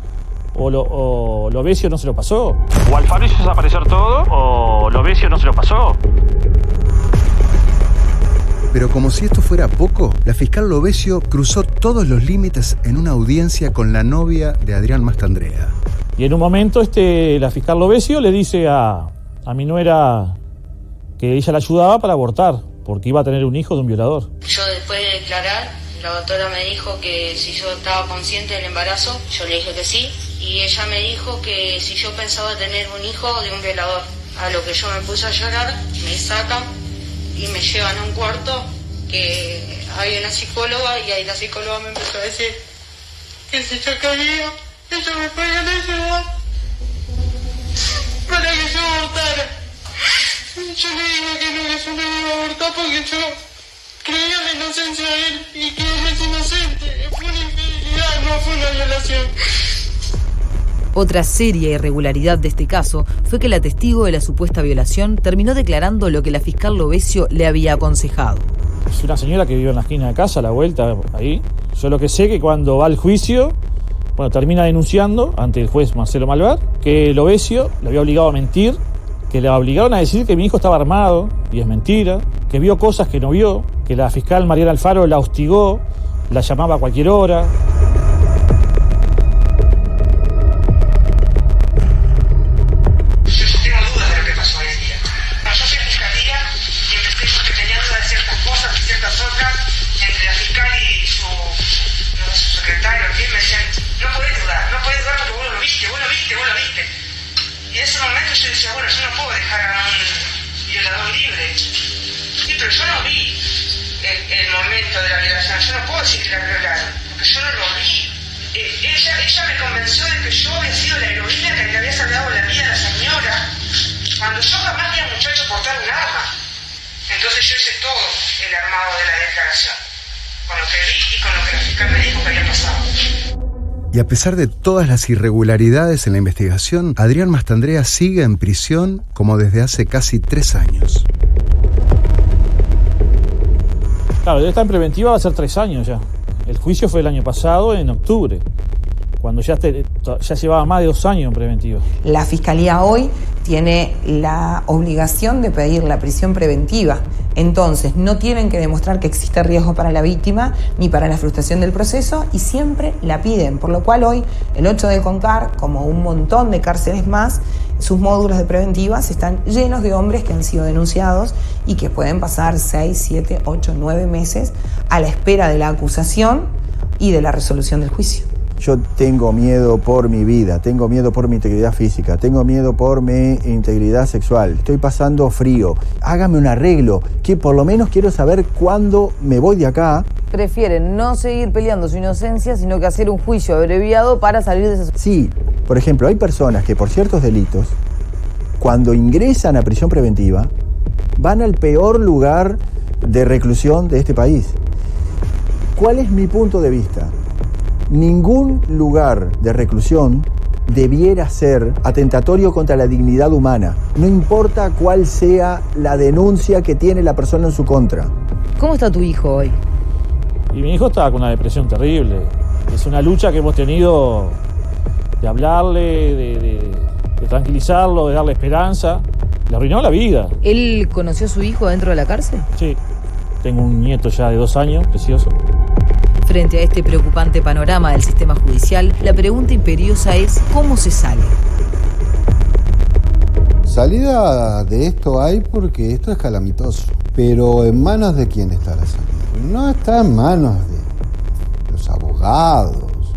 o Lovesio no se lo pasó. O Alfaro hizo desaparecer todo, o Lovesio no se lo pasó. Pero como si esto fuera poco, la fiscal Lovesio cruzó todos los límites en una audiencia con la novia de Adrián Mastandrea. Y en un momento la fiscal Lovesio le dice a mi nuera que ella la ayudaba para abortar, porque iba a tener un hijo de un violador. Yo después de declarar, la doctora me dijo que si yo estaba consciente del embarazo, yo le dije que sí, y ella me dijo que si yo pensaba tener un hijo de un violador. A lo que yo me puse a llorar, me sacan y me llevan a un cuarto que hay una psicóloga, y ahí la psicóloga me empezó a decir que si yo quería, ellos me podían ayudar para que yo abortara. Yo le digo que no, que yo no iba a abortar porque yo creía en la inocencia de él y que él es inocente. Fue una infidelidad, no fue una violación. Otra seria irregularidad de este caso fue que la testigo de la supuesta violación terminó declarando lo que la fiscal Lovesio le había aconsejado. Es una señora que vive en la esquina de casa, a la vuelta, ahí. Yo lo que sé que cuando va al juicio, bueno, termina denunciando ante el juez Marcelo Malvar que Lovesio le había obligado a mentir, que le obligaron a decir que mi hijo estaba armado, y es mentira, que vio cosas que no vio, que la fiscal Mariana Alfaro la hostigó, la llamaba a cualquier hora. Y en ese momento yo decía, bueno, yo no puedo dejar a un violador libre. Sí, pero yo no vi el momento de la violación. Yo no puedo decir que la violaron, porque yo no lo vi. Ella me convenció de que yo había sido la heroína que le había salvado la vida a la señora, cuando yo jamás vi a un muchacho portar un arma. Entonces yo hice todo el armado de la declaración, con lo que vi y con lo que la fiscal me dijo que había pasado. Y a pesar de todas las irregularidades en la investigación, Adrián Mastandrea sigue en prisión como desde hace casi 3 años. Claro, debe estar en preventiva, va a ser 3 años ya. El juicio fue el año pasado, en octubre, cuando ya llevaba más de 2 años en preventiva. La Fiscalía hoy tiene la obligación de pedir la prisión preventiva. Entonces, no tienen que demostrar que existe riesgo para la víctima ni para la frustración del proceso, y siempre la piden. Por lo cual hoy, el 8 del CONCAR, como un montón de cárceles más, sus módulos de preventivas están llenos de hombres que han sido denunciados y que pueden pasar 6, 7, 8, 9 meses a la espera de la acusación y de la resolución del juicio. Yo tengo miedo por mi vida, tengo miedo por mi integridad física, tengo miedo por mi integridad sexual, estoy pasando frío. Hágame un arreglo, que por lo menos quiero saber cuándo me voy de acá. Prefieren no seguir peleando su inocencia, sino que hacer un juicio abreviado para salir de esa... Sí, por ejemplo, hay personas que por ciertos delitos, cuando ingresan a prisión preventiva, van al peor lugar de reclusión de este país. ¿Cuál es mi punto de vista? Ningún lugar de reclusión debiera ser atentatorio contra la dignidad humana, no importa cuál sea la denuncia que tiene la persona en su contra. ¿Cómo está tu hijo hoy? Y mi hijo estaba con una depresión terrible. Es una lucha que hemos tenido de hablarle, de tranquilizarlo, de darle esperanza. Le arruinó la vida. ¿Él conoció a su hijo dentro de la cárcel? Sí, tengo un nieto ya de 2 años, precioso. Frente a este preocupante panorama del sistema judicial, la pregunta imperiosa es ¿cómo se sale? Salida de esto hay porque esto es calamitoso. Pero ¿en manos de quién está la salida? No está en manos de los abogados,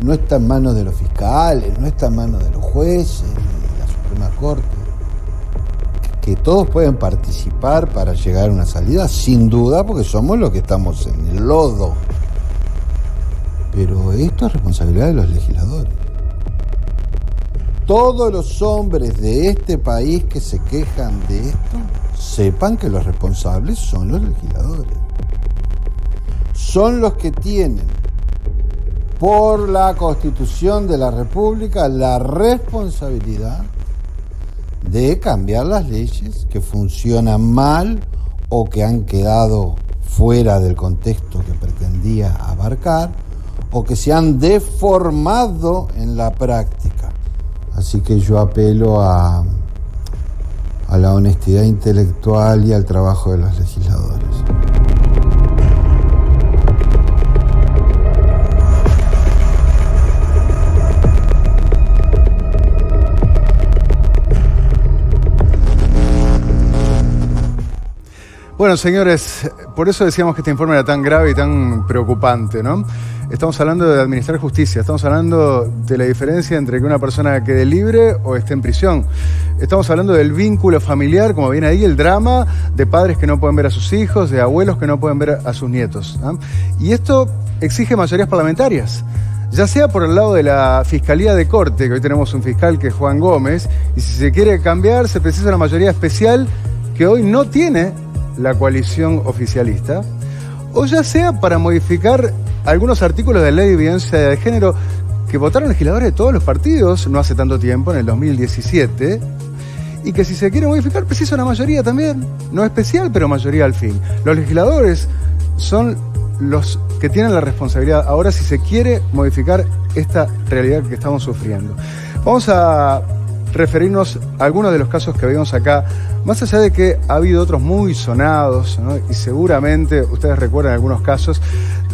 no está en manos de los fiscales, no está en manos de los jueces, ni de la Suprema Corte. Que todos pueden participar para llegar a una salida, sin duda, porque somos los que estamos en el lodo. Pero esto es responsabilidad de los legisladores. Todos los hombres de este país que se quejan de esto, sepan que los responsables son los legisladores. Son los que tienen, por la Constitución de la República, la responsabilidad de cambiar las leyes que funcionan mal o que han quedado fuera del contexto que pretendía abarcar o que se han deformado en la práctica. Así que yo apelo a la honestidad intelectual y al trabajo de los legisladores. Bueno, señores, por eso decíamos que este informe era tan grave y tan preocupante, ¿no? estamos hablando de administrar justicia, estamos hablando de la diferencia entre que una persona quede libre o esté en prisión. Estamos hablando del vínculo familiar, como viene ahí, el drama de padres que no pueden ver a sus hijos, de abuelos que no pueden ver a sus nietos, ¿no? Y esto exige mayorías parlamentarias, ya sea por el lado de la Fiscalía de Corte, que hoy tenemos un fiscal que es Juan Gómez, y si se quiere cambiar se precisa una mayoría especial que hoy no tiene la coalición oficialista, o ya sea para modificar algunos artículos de la Ley de Violencia de Género que votaron legisladores de todos los partidos no hace tanto tiempo, en el 2017, y que si se quiere modificar precisa una mayoría también, no especial, pero mayoría al fin. Los legisladores son los que tienen la responsabilidad ahora si se quiere modificar esta realidad que estamos sufriendo. Vamos a referirnos a algunos de los casos que vimos acá, más allá de que ha habido otros muy sonados, ¿no? Y seguramente ustedes recuerdan algunos casos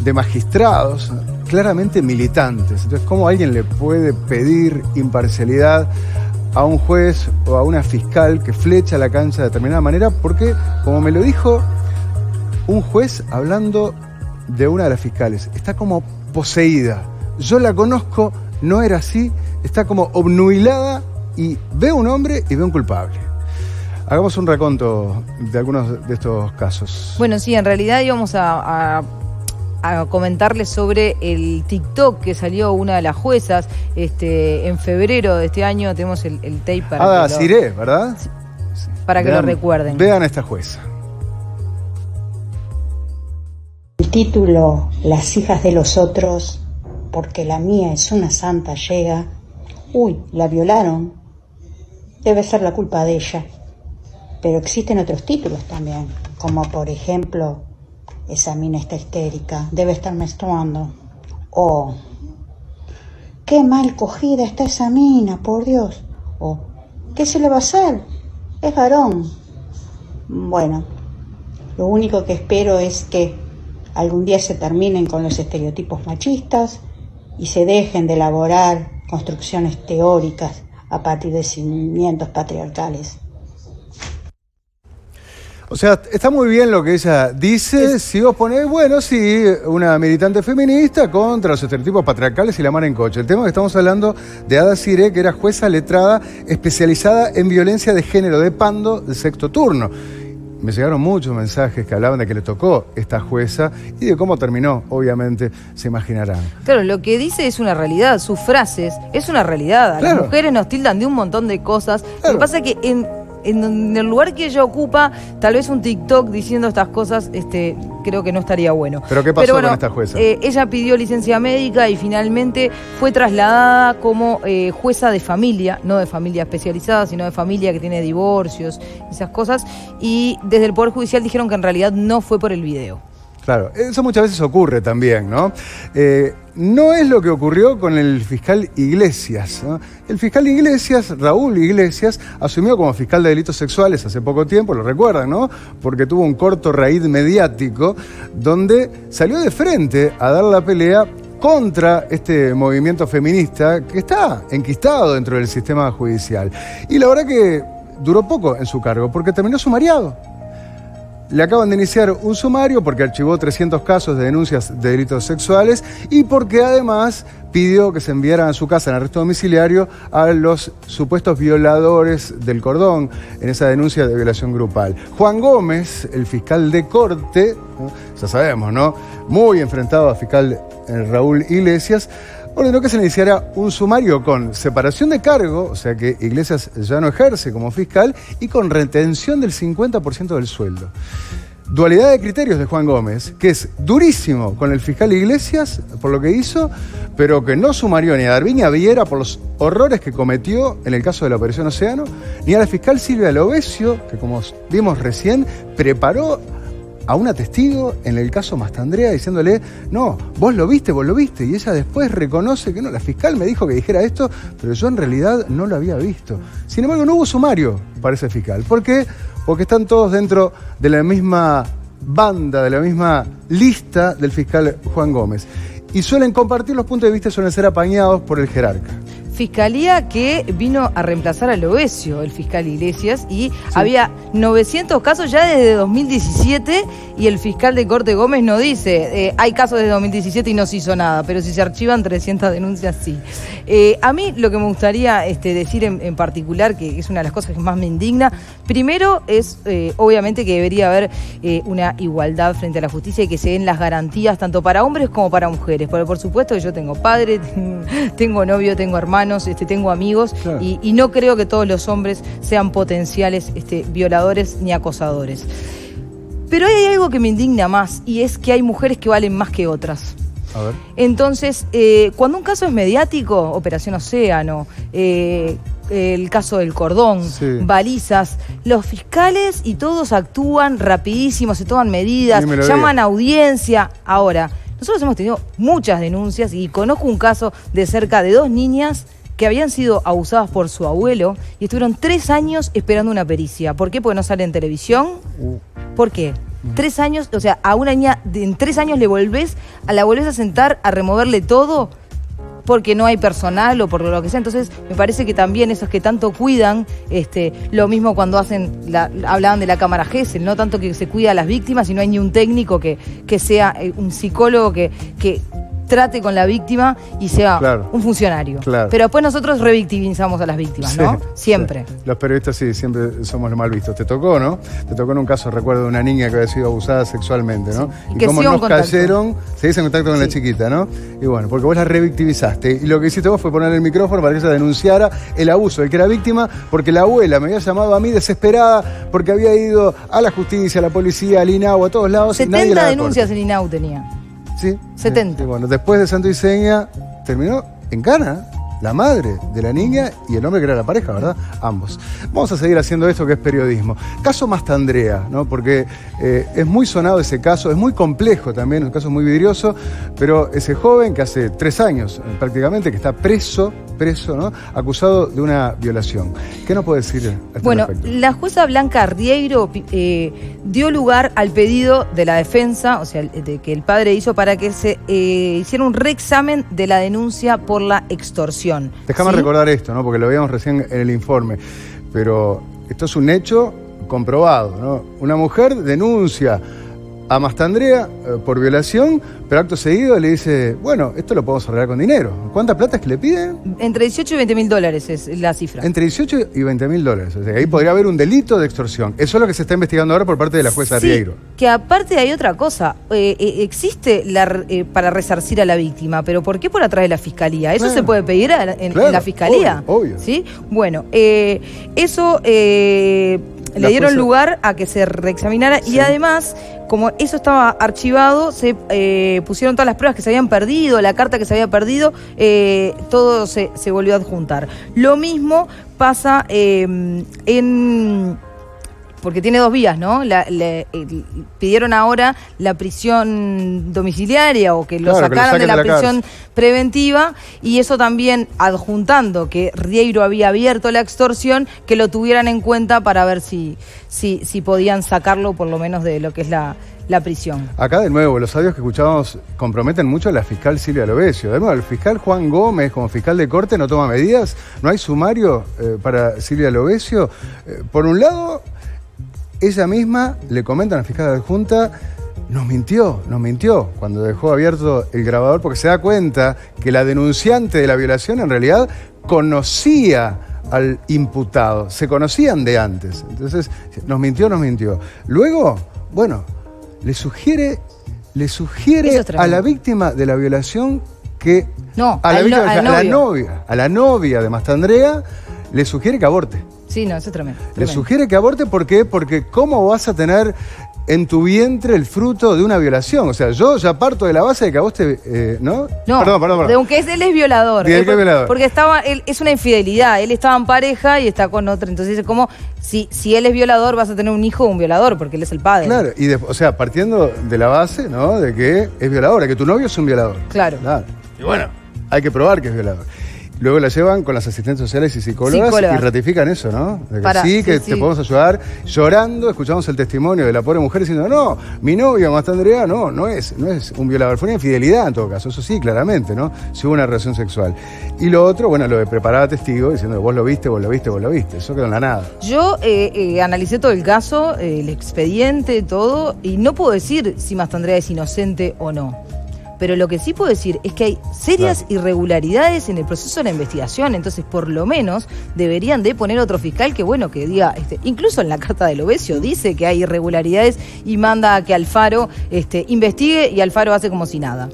de magistrados, ¿no? Claramente militantes. Entonces, ¿cómo alguien le puede pedir imparcialidad a un juez o a una fiscal que flecha la cancha de determinada manera? Porque, como me lo dijo un juez hablando de una de las fiscales, está como poseída. Yo la conozco, no era así, está como obnubilada y ve un hombre y ve un culpable. Hagamos un raconto de algunos de estos casos. Bueno, sí, en realidad íbamos a comentarles sobre el TikTok que salió una de las juezas en febrero de este año. Tenemos el tape para que Siré, ¿verdad? Sí, para que lo recuerden. Vean a esta jueza. El título Las hijas de los otros, porque la mía es una santa, llega. Uy, la violaron. Debe ser la culpa de ella. Pero existen otros títulos también, como por ejemplo, esa mina está histérica, debe estar menstruando. O, qué mal cogida está esa mina, por Dios. O, ¿qué se le va a hacer? Es varón. Bueno, lo único que espero es que algún día se terminen con los estereotipos machistas y se dejen de elaborar construcciones teóricas a partir de cimientos patriarcales. O sea, está muy bien lo que ella dice, si vos ponés, bueno, sí, una militante feminista contra los estereotipos patriarcales y la mar en coche. El tema es que estamos hablando de Ada Siré, que era jueza letrada especializada en violencia de género de Pando del sexto turno. Me llegaron muchos mensajes que hablaban de que le tocó esta jueza y de cómo terminó, obviamente, se imaginarán. Claro, lo que dice es una realidad, sus frases es una realidad. A las mujeres nos tildan de un montón de cosas. Lo que pasa es que en el lugar que ella ocupa, tal vez un TikTok diciendo estas cosas, creo que no estaría bueno. ¿Pero qué pasó con esta jueza? Ella pidió licencia médica y finalmente fue trasladada como jueza de familia, no de familia especializada, sino de familia que tiene divorcios, esas cosas. Y desde el Poder Judicial dijeron que en realidad no fue por el video. Claro, eso muchas veces ocurre también, ¿no? No es lo que ocurrió con el fiscal Iglesias, ¿no? El fiscal Iglesias, Raúl Iglesias, asumió como fiscal de delitos sexuales hace poco tiempo, lo recuerdan, ¿no? Porque tuvo un corto raíz mediático donde salió de frente a dar la pelea contra este movimiento feminista que está enquistado dentro del sistema judicial. Y la verdad que duró poco en su cargo porque terminó sumariado. Le acaban de iniciar un sumario porque archivó 300 casos de denuncias de delitos sexuales y porque además pidió que se enviaran a su casa en arresto domiciliario a los supuestos violadores del cordón en esa denuncia de violación grupal. Juan Gómez, el fiscal de corte, ¿no? Ya sabemos, ¿no? Muy enfrentado al fiscal Raúl Iglesias, ordenó que se iniciara un sumario con separación de cargo, o sea que Iglesias ya no ejerce como fiscal, y con retención del 50% del sueldo. Dualidad de criterios de Juan Gómez, que es durísimo con el fiscal Iglesias por lo que hizo, pero que no sumarió ni a Darviña Viera por los horrores que cometió en el caso de la Operación Océano, ni a la fiscal Silvia Lovesio, que como vimos recién, preparó a una testigo en el caso Mastandrea diciéndole, no, vos lo viste, y ella después reconoce que no, la fiscal me dijo que dijera esto, pero yo en realidad no lo había visto. Sin embargo, no hubo sumario para ese fiscal. ¿Por qué? Porque están todos dentro de la misma banda, de la misma lista del fiscal Juan Gómez. Y suelen compartir los puntos de vista, suelen ser apañados por el jerarca. fiscalía que vino a reemplazar a Lovesio, el fiscal Iglesias, y había 900 casos ya desde 2017 y el fiscal de Corte Gómez no dice, hay casos desde 2017 y no se hizo nada, pero si se archivan 300 denuncias, sí. A mí lo que me gustaría decir en particular, que es una de las cosas que más me indigna, primero es obviamente que debería haber una igualdad frente a la justicia y que se den las garantías tanto para hombres como para mujeres, porque por supuesto que yo tengo padre, tengo novio, tengo hermanos, tengo amigos, claro. y no creo que todos los hombres sean potenciales violadores ni acosadores. Pero hay algo que me indigna más, y es que hay mujeres que valen más que otras. A ver. Entonces, cuando un caso es mediático, Operación Océano, el caso del cordón, balizas, los fiscales y todos actúan rapidísimo, se toman medidas, llaman a audiencia. Ahora, nosotros hemos tenido muchas denuncias y conozco un caso de cerca de 2 niñas que habían sido abusadas por su abuelo y estuvieron 3 años esperando una pericia. ¿Por qué? Porque no sale en televisión. ¿Por qué? 3 años, o sea, a una niña en 3 años la volvés a sentar, a removerle todo porque no hay personal o por lo que sea. Entonces me parece que también esos que tanto cuidan, lo mismo cuando hablaban de la cámara Gesell, no tanto que se cuida a las víctimas, sino hay ni un técnico que sea un psicólogo que trate con la víctima y sea un funcionario. Claro. Pero después nosotros revictimizamos a las víctimas, ¿no? Siempre. Sí. Los periodistas siempre somos los mal vistos. Te tocó, ¿no? Te tocó en un caso, recuerdo, de una niña que había sido abusada sexualmente, ¿no? Y cómo nos cayeron, seguís en contacto con la chiquita, ¿no? Y bueno, porque vos la revictimizaste. Y lo que hiciste vos fue poner el micrófono para que ella denunciara el abuso del que era víctima, porque la abuela me había llamado a mí desesperada, porque había ido a la justicia, a la policía, al INAU, a todos lados. 70 denuncias en INAU tenía. Sí. 70. Y bueno, después de Santo y Seña, terminó en cana la madre de la niña y el hombre que era la pareja, ¿verdad? Ambos. Vamos a seguir haciendo esto que es periodismo. Caso Mastandrea, ¿no? Porque es muy sonado ese caso, es muy complejo también, es un caso muy vidrioso, pero ese joven que hace 3 años prácticamente, que está preso, ¿no? Acusado de una violación. ¿Qué nos puede decir a este respecto? La jueza Blanca Rieiro dio lugar al pedido de la defensa, o sea, de que el padre hizo para que se hiciera un reexamen de la denuncia por la extorsión. Déjame recordar esto, ¿no? Porque lo veíamos recién en el informe, pero esto es un hecho comprobado, ¿no? Una mujer denuncia a Mastandrea por violación, pero acto seguido le dice, bueno, esto lo podemos arreglar con dinero. ¿Cuánta plata es que le piden? Entre 18 y 20 mil dólares es la cifra. Entre 18 y 20 mil dólares. O sea, ahí podría haber un delito de extorsión. Eso es lo que se está investigando ahora por parte de la jueza Rieiro. Que aparte hay otra cosa. Existe para resarcir a la víctima, pero ¿por qué por atrás de la fiscalía? ¿Eso se puede pedir en la fiscalía? Obvio. ¿Sí? Bueno, eso le dieron lugar a que se reexaminara y además, como eso estaba archivado, se pusieron todas las pruebas que se habían perdido, la carta que se había perdido, todo se volvió a adjuntar. Lo mismo pasa porque tiene 2 vías, ¿no? Pidieron ahora la prisión domiciliaria o que lo sacaran de la prisión preventiva y eso también adjuntando que Rieiro había abierto la extorsión, que lo tuvieran en cuenta para ver si podían sacarlo por lo menos de lo que es la prisión. Acá de nuevo, los audios que escuchábamos comprometen mucho a la fiscal Silvia Lovesio. De nuevo, el fiscal Juan Gómez, como fiscal de corte, no toma medidas. No hay sumario para Silvia Lovesio. Por un lado, ella misma le comenta a la fiscal adjunta, nos mintió cuando dejó abierto el grabador porque se da cuenta que la denunciante de la violación en realidad conocía al imputado, se conocían de antes. Entonces, nos mintió. Luego, bueno, le sugiere a la víctima de la violación que... a la novia de Mastandrea, le sugiere que aborte. Sí, no, eso es tremendo. Le sugiere que aborte, ¿por qué? Porque ¿cómo vas a tener en tu vientre el fruto de una violación? O sea, yo ya parto de la base de que a vos te... ¿no? No, perdón. De aunque él es violador. Porque es una infidelidad. Él estaba en pareja y está con otra. Entonces es como, si él es violador, vas a tener un hijo de un violador, porque él es el padre. Claro, o sea, partiendo de la base, ¿no? De que es violador, de que tu novio es un violador. Claro. Y bueno, hay que probar que es violador. luego la llevan con las asistentes sociales y psicólogas y ratifican eso, ¿no? De que te podemos ayudar. Llorando, escuchamos el testimonio de la pobre mujer diciendo, no, mi novia, Masta Andrea, no es un violador, fue una infidelidad en todo caso, eso sí, claramente, ¿no? Si hubo una relación sexual. Y lo otro, bueno, lo de preparar a testigo, diciendo, vos lo viste, eso quedó en la nada. Yo analicé todo el caso, el expediente, todo, y no puedo decir si Masta Andrea es inocente o no. Pero lo que sí puedo decir es que hay serias irregularidades en el proceso de la investigación, entonces por lo menos deberían de poner otro fiscal que, bueno, que diga, incluso en la carta del Obesio dice que hay irregularidades y manda a que Alfaro investigue y Alfaro hace como si nada.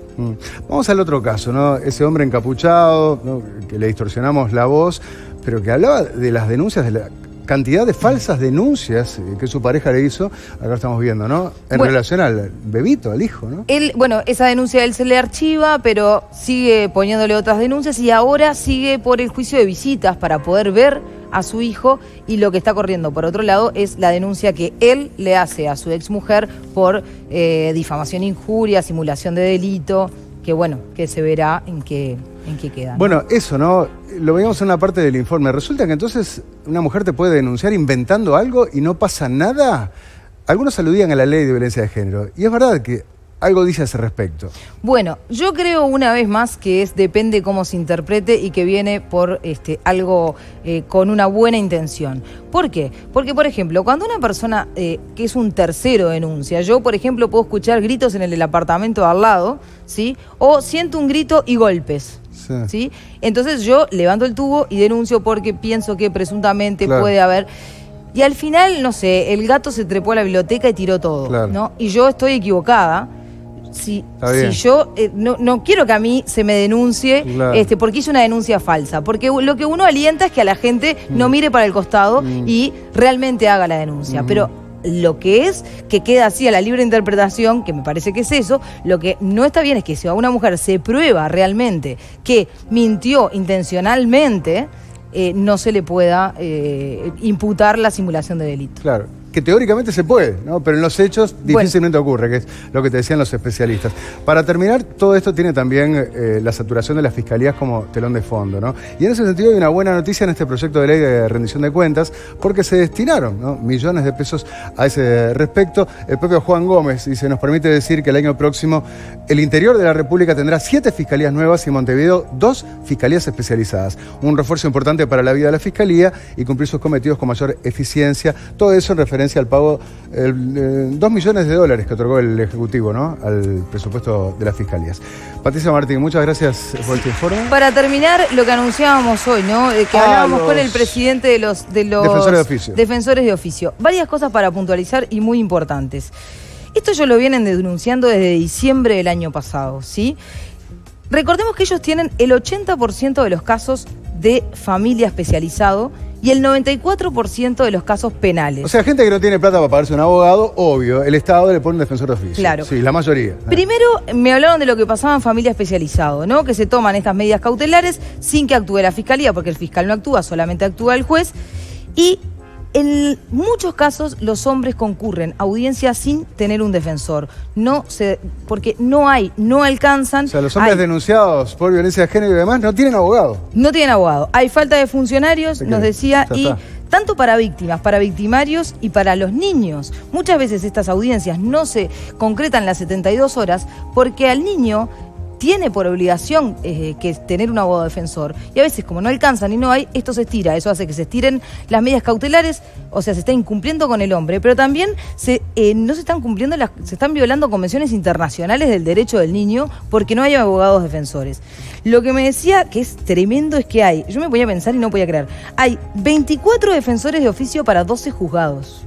Vamos al otro caso, ¿no? Ese hombre encapuchado, ¿no? Que le distorsionamos la voz, pero que hablaba de las denuncias, de la cantidad de falsas denuncias que su pareja le hizo, acá estamos viendo, ¿no? En relación al bebito, al hijo, ¿no? Esa denuncia él se le archiva, pero sigue poniéndole otras denuncias y ahora sigue por el juicio de visitas para poder ver a su hijo, y lo que está corriendo por otro lado es la denuncia que él le hace a su exmujer por difamación, injuria, simulación de delito, que bueno, que se verá en qué queda, ¿no? Bueno, eso, ¿no? Lo veíamos en una parte del informe. Resulta que entonces una mujer te puede denunciar inventando algo y no pasa nada. Algunos aludían a la ley de violencia de género. Y es verdad que algo dice a ese respecto. Bueno, yo creo una vez más que depende cómo se interprete y que viene por algo con una buena intención. ¿Por qué? Porque, por ejemplo, cuando una persona que es un tercero denuncia, yo, por ejemplo, puedo escuchar gritos en el apartamento de al lado, ¿sí? O siento un grito y golpes. ¿Sí? Entonces yo levanto el tubo y denuncio porque pienso que presuntamente puede haber. Y al final, no sé, el gato se trepó a la biblioteca y tiró todo, ¿no? Y yo estoy equivocada. Si yo no quiero que a mí se me denuncie porque hice una denuncia falsa, porque lo que uno alienta es que a la gente no mire para el costado y realmente haga la denuncia, pero lo que es que queda así a la libre interpretación, que me parece que es eso, lo que no está bien es que si a una mujer se prueba realmente que mintió intencionalmente, no se le pueda imputar la simulación de delito. Claro, que teóricamente se puede, ¿no? Pero en los hechos difícilmente ocurre, que es lo que te decían los especialistas. Para terminar, todo esto tiene también la saturación de las fiscalías como telón de fondo, ¿no? Y en ese sentido hay una buena noticia en este proyecto de ley de rendición de cuentas, porque se destinaron, ¿no?, millones de pesos a ese respecto. El propio Juan Gómez dice, nos permite decir que el año próximo el interior de la República tendrá 7 fiscalías nuevas y Montevideo 2 fiscalías especializadas. Un refuerzo importante para la vida de la fiscalía y cumplir sus cometidos con mayor eficiencia. Todo eso en referencia al pago de $2 millones que otorgó el Ejecutivo, ¿no?, al presupuesto de las fiscalías. Patricia Martín, muchas gracias por este informe. Para terminar, lo que anunciábamos hoy, ¿no?, que hablábamos con el presidente de los defensores de oficio. Varias cosas para puntualizar y muy importantes. Esto ellos lo vienen denunciando desde diciembre del año pasado, ¿sí? Recordemos que ellos tienen el 80% de los casos de familia especializado y el 94% de los casos penales. O sea, gente que no tiene plata para pagarse un abogado, obvio, el Estado le pone un defensor de oficio. Claro. Sí, la mayoría. Primero me hablaron de lo que pasaba en familia especializado, ¿no? Que se toman estas medidas cautelares sin que actúe la fiscalía, porque el fiscal no actúa, solamente actúa el juez. Y en muchos casos los hombres concurren a audiencias sin tener un defensor. Porque no alcanzan. O sea, los hombres denunciados por violencia de género y demás no tienen abogado. No tienen abogado. Hay falta de funcionarios, nos decía, y tanto para víctimas, para victimarios y para los niños. Muchas veces estas audiencias no se concretan las 72 horas porque al niño tiene por obligación que tener un abogado defensor, y a veces como no alcanzan y no hay, esto se estira, eso hace que se estiren las medidas cautelares, o sea, se está incumpliendo con el hombre, pero también no se están cumpliendo, se están violando convenciones internacionales del derecho del niño porque no hay abogados defensores. Lo que me decía que es tremendo es que yo me ponía a pensar y no podía creer, hay 24 defensores de oficio para 12 juzgados.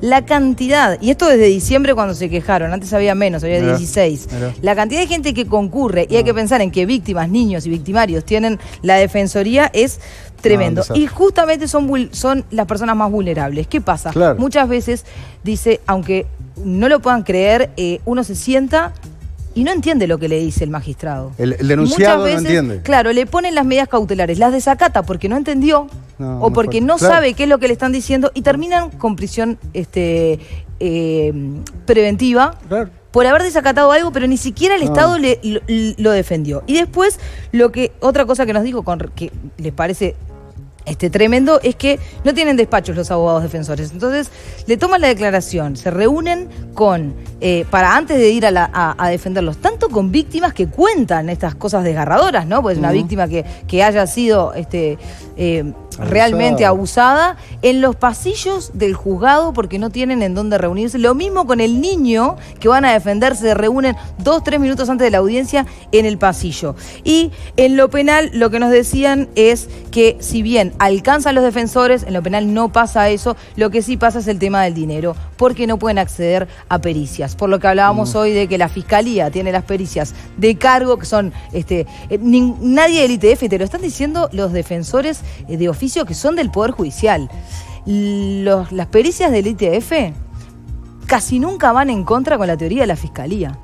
La cantidad, y esto desde diciembre cuando se quejaron, antes había menos, había 16. La cantidad de gente que concurre, y hay que pensar en que víctimas, niños y victimarios tienen la defensoría, es tremendo. Y justamente son las personas más vulnerables. ¿Qué pasa? Claro. Muchas veces, dice, aunque no lo puedan creer, uno se sienta y no entiende lo que le dice el magistrado. El denunciado veces, no entiende. Claro, le ponen las medidas cautelares, las desacata porque no entendió o porque no sabe qué es lo que le están diciendo y terminan con prisión preventiva por haber desacatado algo, pero ni siquiera el Estado lo defendió. Y después, otra cosa que nos dijo, que les parece tremendo, es que no tienen despachos los abogados defensores. Entonces, le toman la declaración, se reúnen para antes de ir a defenderlos, tanto con víctimas que cuentan estas cosas desgarradoras, ¿no? Pues una víctima que haya sido realmente abusada, en los pasillos del juzgado porque no tienen en dónde reunirse. Lo mismo con el niño que van a defenderse, se reúnen 2-3 minutos antes de la audiencia en el pasillo. Y en lo penal lo que nos decían es que si bien alcanzan los defensores, en lo penal no pasa eso, lo que sí pasa es el tema del dinero, porque no pueden acceder a pericias. Por lo que hablábamos hoy de que la Fiscalía tiene las pericias de cargo, que son nadie del ITF, te lo están diciendo los defensores de oficio que son del Poder Judicial. Las pericias del ITF casi nunca van en contra con la teoría de la Fiscalía.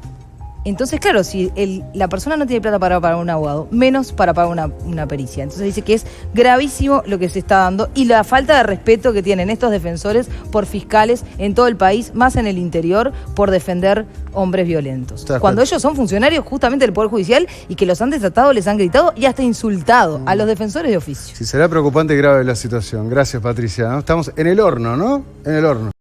Entonces, claro, si la persona no tiene plata para pagar un abogado, menos para pagar una pericia. Entonces dice que es gravísimo lo que se está dando y la falta de respeto que tienen estos defensores por fiscales en todo el país, más en el interior, por defender hombres violentos. Cuando ellos son funcionarios justamente del Poder Judicial y que los han desatado, les han gritado y hasta insultado a los defensores de oficio. Sí, será preocupante y grave la situación. Gracias, Patricia, ¿no? Estamos en el horno, ¿no? En el horno.